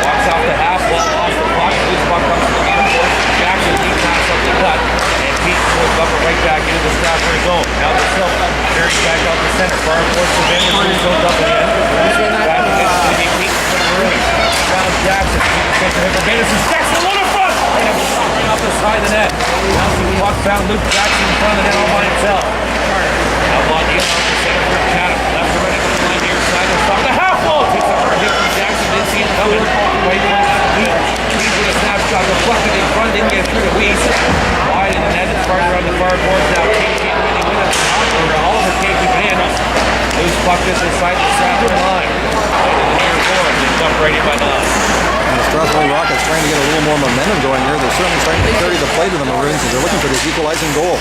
Speaker 2: Walks out the half wall. Lost the puck. Loose puck comes to the airport. Jackson deep pass up the cut. And Pietens will dump it right back into the Strathroy zone. Now DaSilva. Carries back out the center. Far towards the bin. The zone up again. Back against the Pietens for the Maroons. Down Jackson. Gets the hit for Pietens. Jackson on the front. And it was right off the side of the net. Bouncing puck found Luke Jackson in front of the net all by himself. Now Blondeel off the center for Chatham. Left to right at the line near side. Will stop the half wall. Takes a hard hit from Jackson. Didn't see it coming. Right point out of Weiss with a snapshot. Deflected in front. Didn't get through to Weiss. Wide in the net. It's far around the far boards now. King can't really win it. Oliver can't keep it in. Loose puck is inside the Strathroy line. Right in the near board. They dump right in by Nas.
Speaker 1: And the Strathroy Rockets trying to get a little more momentum going here. They're certainly starting to carry the play to the Maroons as they're looking for this equalizing goal.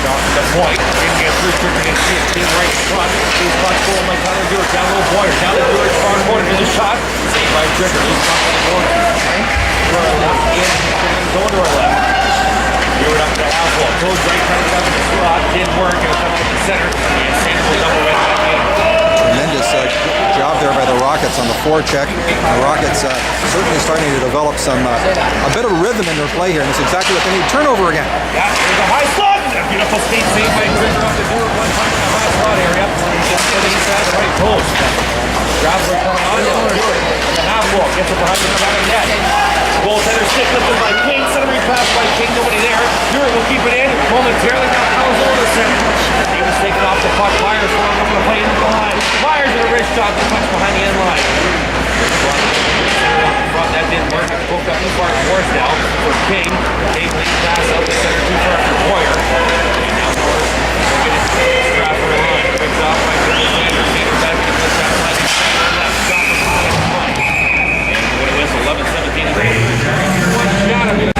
Speaker 2: Down to the point. Didn't get through. Trevor gets hit right in front. He's puck going like Tyler Stewart. Down low Boyer. Down to Stewart's far corner. There's a shot. Saved by Trevor. Loose puck on the corner. To our left. Again. Going to our left. Stewart up to the half wall. Goes right. Coming down to the slot. Didn't work. And it's up to the center. And Sander will double right back in.
Speaker 1: Tremendous job there by the Rockets on the forecheck. The Rockets certainly starting to develop a bit of rhythm in their play here, and it's exactly what they need. Turnover again.
Speaker 2: Yeah, there's a high slot. Beautiful speed save by Trevor off the door. One time in the high slot area. Just to the inside the right post. Strathroy coming on. Stewart in the half wall. Gets it behind the back of the net. Goaltender stick lifted by King. Centering pass by King. Nobody there. Stewart will keep it in momentarily. Now Powers over the center. He was taken off the puck. Myers throwing over the play into the line. Myers with a wrist shot. The puck's behind the end line. Front, that didn't work. It's booked up too far towards now for King. King leads pass out the center too far for Boyer. And now Boyer will get his Strathroy line. Picks off by Kurtis Sander. Sander back into the south side. He's left. Stop the play. And what it was, 11-17. Chatham in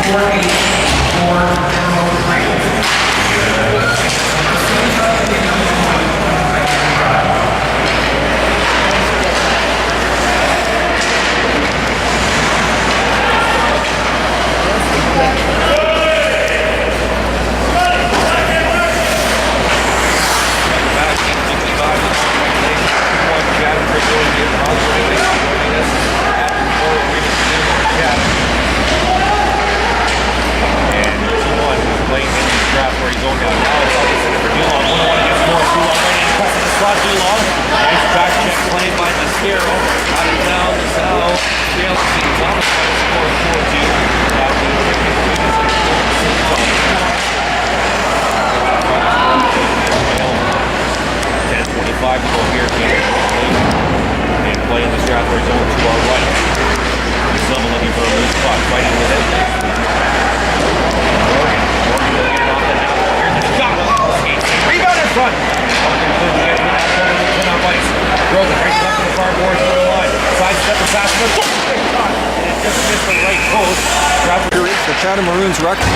Speaker 1: the Chatham Maroons record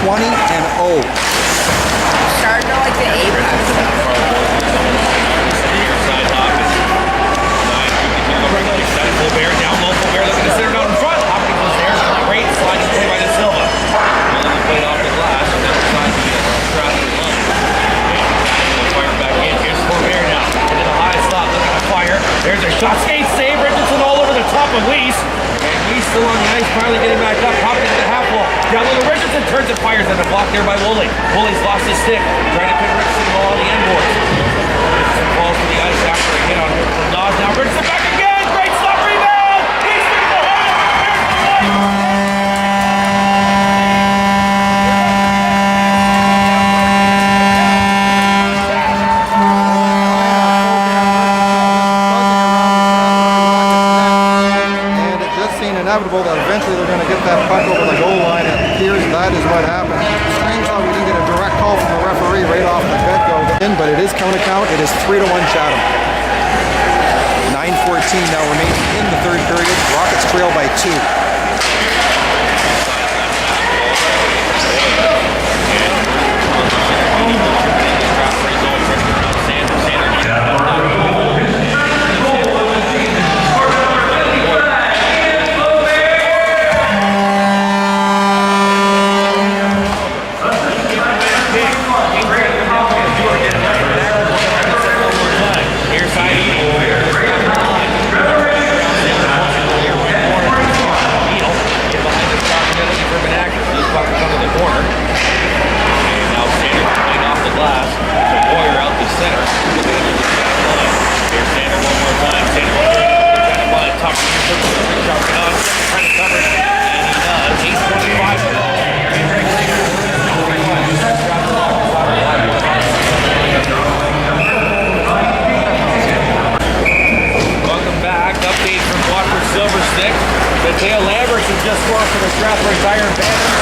Speaker 1: 20-0.
Speaker 3: Starting to like the Apex stuff.
Speaker 2: Side Hopkins. 9:52 regulation. That is Faubert down low. Faubert looking to center down in front. Hopkins was there. Great sliding play by DaSilva. Woolley played off the glass. And that was side the Strathroy line. Fire back in. Here's Faubert now. Into the high slot. Looking to fire. There's a shot. Skate save. Richardson all over the top of Weiss. And Weiss still on the ice. Finally getting back up. Hopkins to the half wall. Down low to Richardson. Turns and fires. And a block there by Woolley. Woolley's lost his stick. Trying to pin Richardson all on the end boards. Richardson falls to the ice after a hit on him from Dawes. Now Richardson back again. Great stop rebound. He's through the hole. Here's the point.
Speaker 1: Inevitable that eventually they're going to get that puck over the goal line. It appears that is what happened. Strange how we didn't get a direct call from the referee right off the get-go, but it is count. It is 3-1 Chatham. 9:14 now remaining in the third period. Rockets trail by 2.
Speaker 2: Micheal Woolley just scored for the Strathroy Iron Bandits.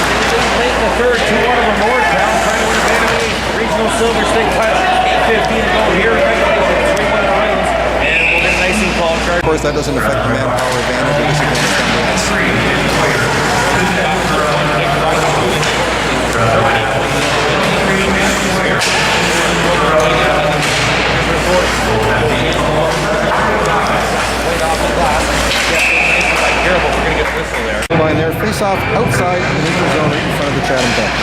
Speaker 2: Late in the third, 2-1 over Northtown, trying to win a Bandit Regional Silver State title. 8:15 to go here. 3-1 Maroons, and we'll get an icing call charge.
Speaker 1: Of course, that doesn't affect the manpower advantage or disadvantage on the ice. Line there, face off outside the neutral zone in front of the Chatham bench.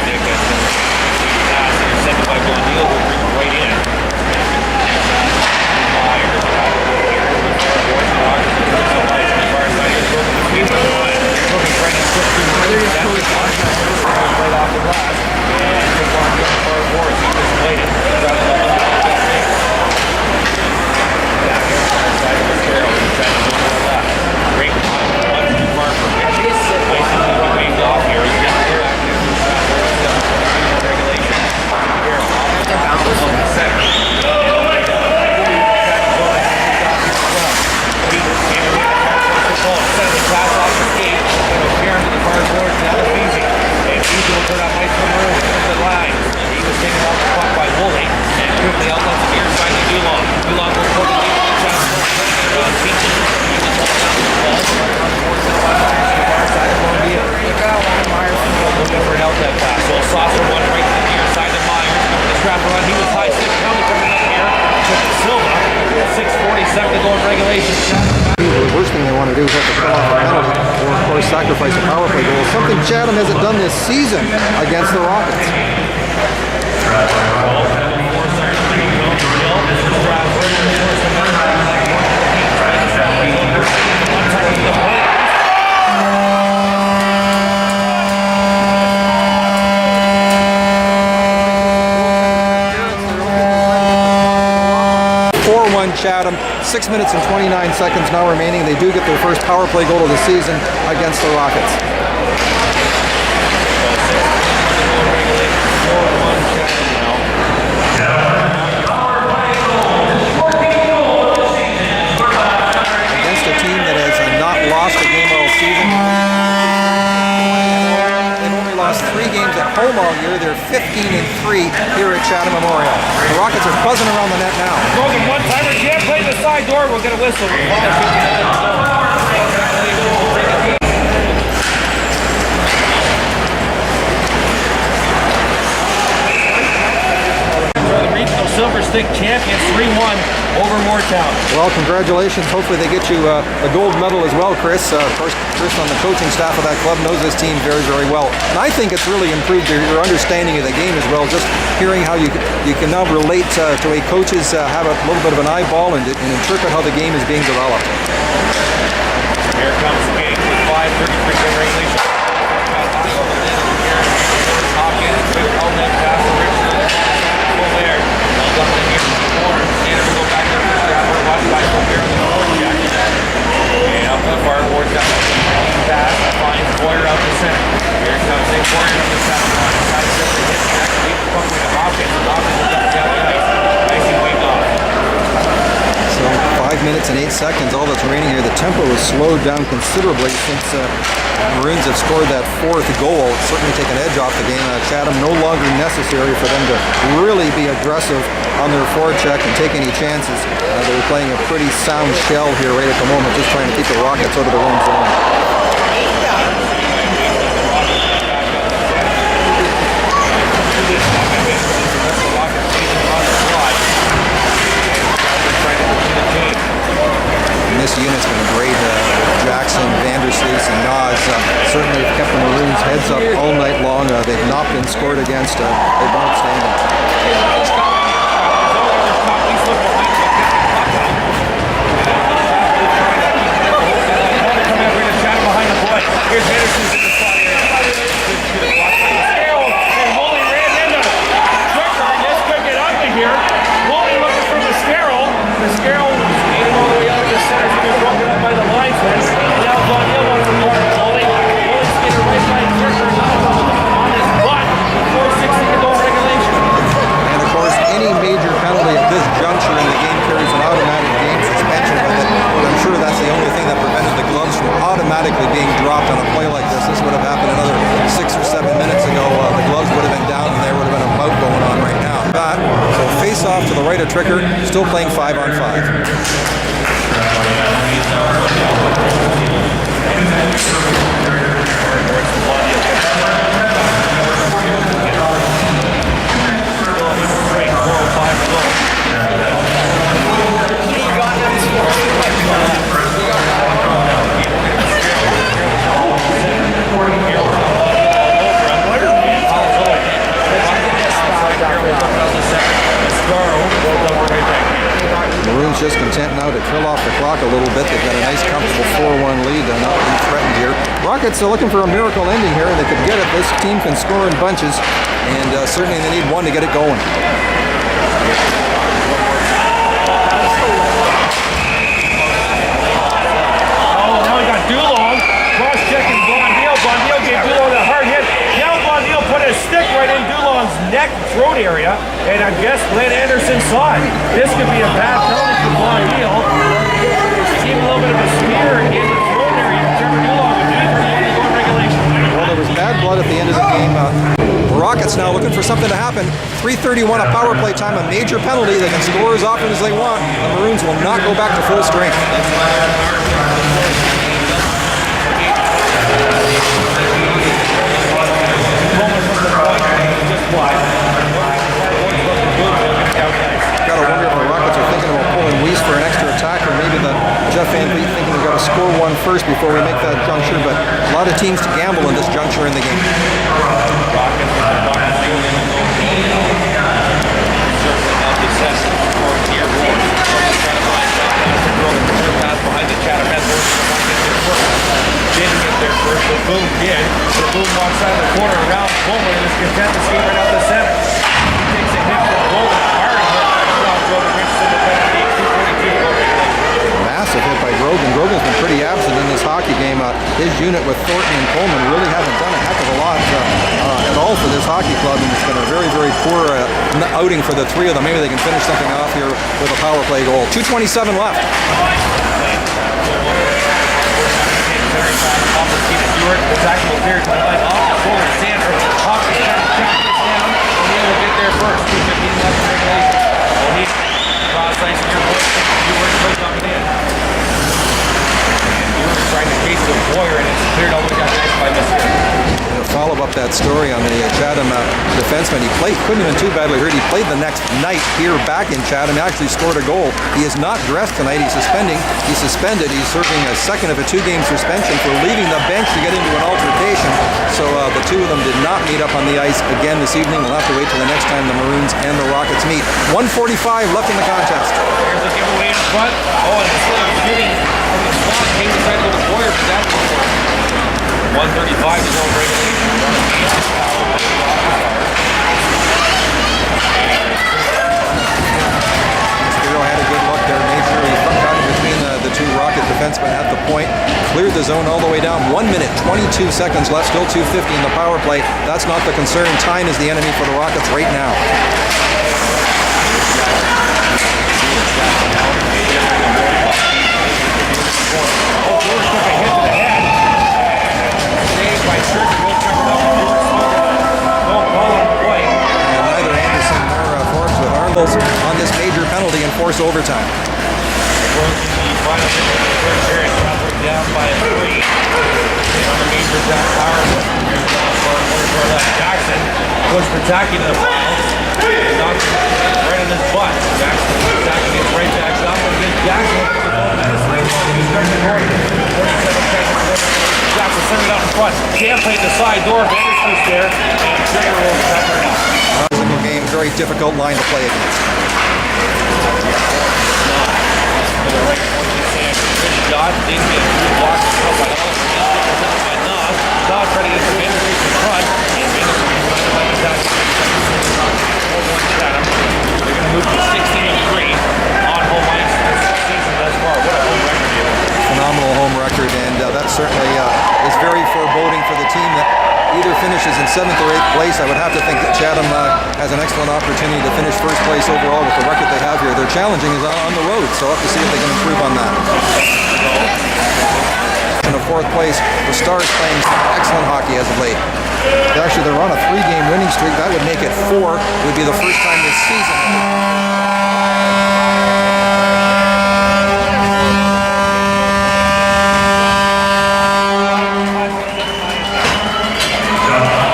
Speaker 2: Dyck intercepted by Blondeel, who brings right in. Right off the glass. And take one to the far boards. He just played it. Great one too far for Mitchell. Waved off here. He's just here after regulation. Here, on the center. Set the pass off the skate. It'll carry to the far boards now to Feasey. And Feasey will turn out nice from Maroons into the line. He was taken off the puck by Woolley. And quickly outlets the near side to Dulong. Dulong will put the deep on Pietens. That pass. So Saucer one right to the near side to Myers. The Strathroy, he was high stick penalty coming up here to DaSilva. 6:47 to go in regulation.
Speaker 1: The worst thing they want to do is have to call off a penalty or, of course, sacrifice a power play goal. Something Chatham hasn't done this season against the Rockets. Chatham, 6 minutes and 29 seconds now remaining. They do get their first power play goal of the season against the Rockets. Against a team that has not lost a game all season. They've only lost 3 games at home all year. They're 15-3 here at Chatham Memorial. The Rockets are buzzing around the net now.
Speaker 2: Broken one-timer, can't play the side door. We'll get a whistle. District champions 3-1 over Moortown.
Speaker 1: Well, congratulations. Hopefully they get you a gold medal as well, Chris. Of course, Chris on the coaching staff of that club knows this team very, very well. And I think it's really improved your understanding of the game as well, just hearing how you can now relate to a coach's have a little bit of an eyeball and interpret how the game is being developed.
Speaker 2: Here comes King with 5:33 regulation. Hopkins, quick outlet pass to Richardson. Faubert, held up in here in the corner. Sander will go back there for Strathroy. Watched by Faubert in the forward jacket. And up the far board, got a clean pass. Finds Boyer out the center. Here comes Nick Boyer on the center line. Side step to hit back. Lead the puck with Hopkins. Hopkins will come down the ice. Icy wing off.
Speaker 1: So 5 minutes and 8 seconds, all that's remaining here. The tempo has slowed down considerably since Maroons have scored that fourth goal. It's certainly taken edge off the game. Chatham no longer necessary for them to really be aggressive on their forecheck and take any chances. They're playing a pretty sound shell here right at the moment, just trying to keep the Rockets out of their own zone. And this unit's been great. Jackson, Vanderslees, and Nas certainly have kept the Maroons' heads up all night long. They've not been scored against. They've been outstanding.
Speaker 2: Here's Henderson's in the spot area. And Woolley ran into Trevor, and this could get ugly here. Woolley looking for the Scarrow. The Scarrow made it all the way out to the center. He's been broken up by the linesman. Now Blondeel wants to go to Woolley. Woolley's getting right by Trevor on his butt. 4:60 to go regulation.
Speaker 1: And of course, any major penalty at this juncture in the game carries an automatic game suspension with it. But I'm sure that's the only thing that prevented the gloves from automatically being dropped on a play like this. This would have happened another 6 or 7 minutes ago. The gloves would have been down and there would have been a bout going on right now. But, so face off to the right of Tricker, still playing 5-on-5. Maroons just content now to kill off the clock a little bit. They've got a nice comfortable 4-1 lead and not being threatened here. Rockets are looking for a miracle ending here, and they could get it. This team can score in bunches, and certainly they need one to get it going.
Speaker 2: Oh, now we got Dulong cross-checking Blondeel. Blondeel gave Dulong a hard hit. Now Blondeel put his stick right in Dulong's neck, throat area, and I guess Glenn Anderson saw it. This could be a bad penalty for Blondeel. Seemed a little bit of a smear in the throat area. Trevor Dulong would do it for the regulation.
Speaker 1: Well, there was bad blood at the end of the game. The Rockets now looking for something to happen. 3:31 of power play time, a major penalty. They can score as often as they want. The Maroons will not go back to full strength. Gotta wonder if the Rockets are thinking about pulling Weiss for an extra attack, or maybe the Jeff Van Vliet thinking they've got to score one first before we make that juncture, but a lot of teams to gamble in this juncture in the game.
Speaker 2: Behind the Chatham didn't get there first. Verboom did. Verboom walks out of the corner around Bowman and is content to skate right out the center. He takes a hit from Bowman. Hard hit by Sean Grogan. Richardson the penalty. 2:42.
Speaker 1: Massive hit by Grogan. Grogan's been pretty absent in this hockey game. His unit with Thornton and Coleman really haven't done a heck of a lot at all for this hockey club, and it's been a very, very poor outing for the three of them. Maybe they can finish something off here with a power play goal. 2:27 left.
Speaker 2: Stuart, the tackle cleared to the line off the forward. Sander, Hopkins trying to track this down, and he will get there first. 2:15 left in regulation. Well, he's cross ice near point. Stuart still coming in. And Stuart trying to chase the Boyer, and it's cleared all the way down the ice by Misconduct.
Speaker 1: A follow-up that story on the Chatham defenseman. He couldn't have been too badly hurt. He played the next night here back in Chatham. He actually scored a goal. He is not dressed tonight. He's suspended. He's serving a second of a 2-game suspension for leaving the bench to get into an altercation. So the two of them did not meet up on the ice again this evening. We'll have to wait till the next time the Maroons and the Rockets meet. 1:45 left in the contest.
Speaker 2: Here's a giveaway in front. Oh, and instead of shooting from the spot, King decided to go to Boyer for that one. 1:35 to go regulation.
Speaker 1: Had a good look there, made sure he got in between the two Rocket defensemen at the point, cleared the zone all the way down. 1 minute, 22 seconds left, still 2:50 in the power play. That's not the concern. Time is the enemy for the Rockets right now.
Speaker 2: Oh, Doran took a hit to the head. Saved by Church. No call on the play.
Speaker 1: And neither Anderson nor Forbes with Arnold's on this major penalty and forced overtime.
Speaker 2: Approaching the final minute of the third period, Strathroy down by 3. On the major down power. Jackson was attacking the final. Knocked right in his butt. Jackson attacking his right back up against Jackson. He's starting to score. 47 seconds. Jackson sent it out in front. Jam played the side door. Anderson's there. And Trevor will cover it up.
Speaker 1: Single game, very difficult line to play against.
Speaker 2: For the right point, good shot. Didn't get through. Blocked by Ellison. By Nas. Nas trying to get some Anderson in front. And Anderson is trying to find the attack. 4-1 Chatham. They're going to move to 16-3 on home ice this season thus far. What a home record here.
Speaker 1: Phenomenal home record, and that certainly is very foreboding for the team that either finishes in 7th or 8th place. I would have to think that Chatham has an excellent opportunity to finish first place overall with the record they have here. Their challenging is on the road, so we'll have to see if they can improve on that. In the 4th place, the Stars playing some excellent hockey as of late. Actually, they're on a 3-game winning streak. That would make it 4. It would be the first time this season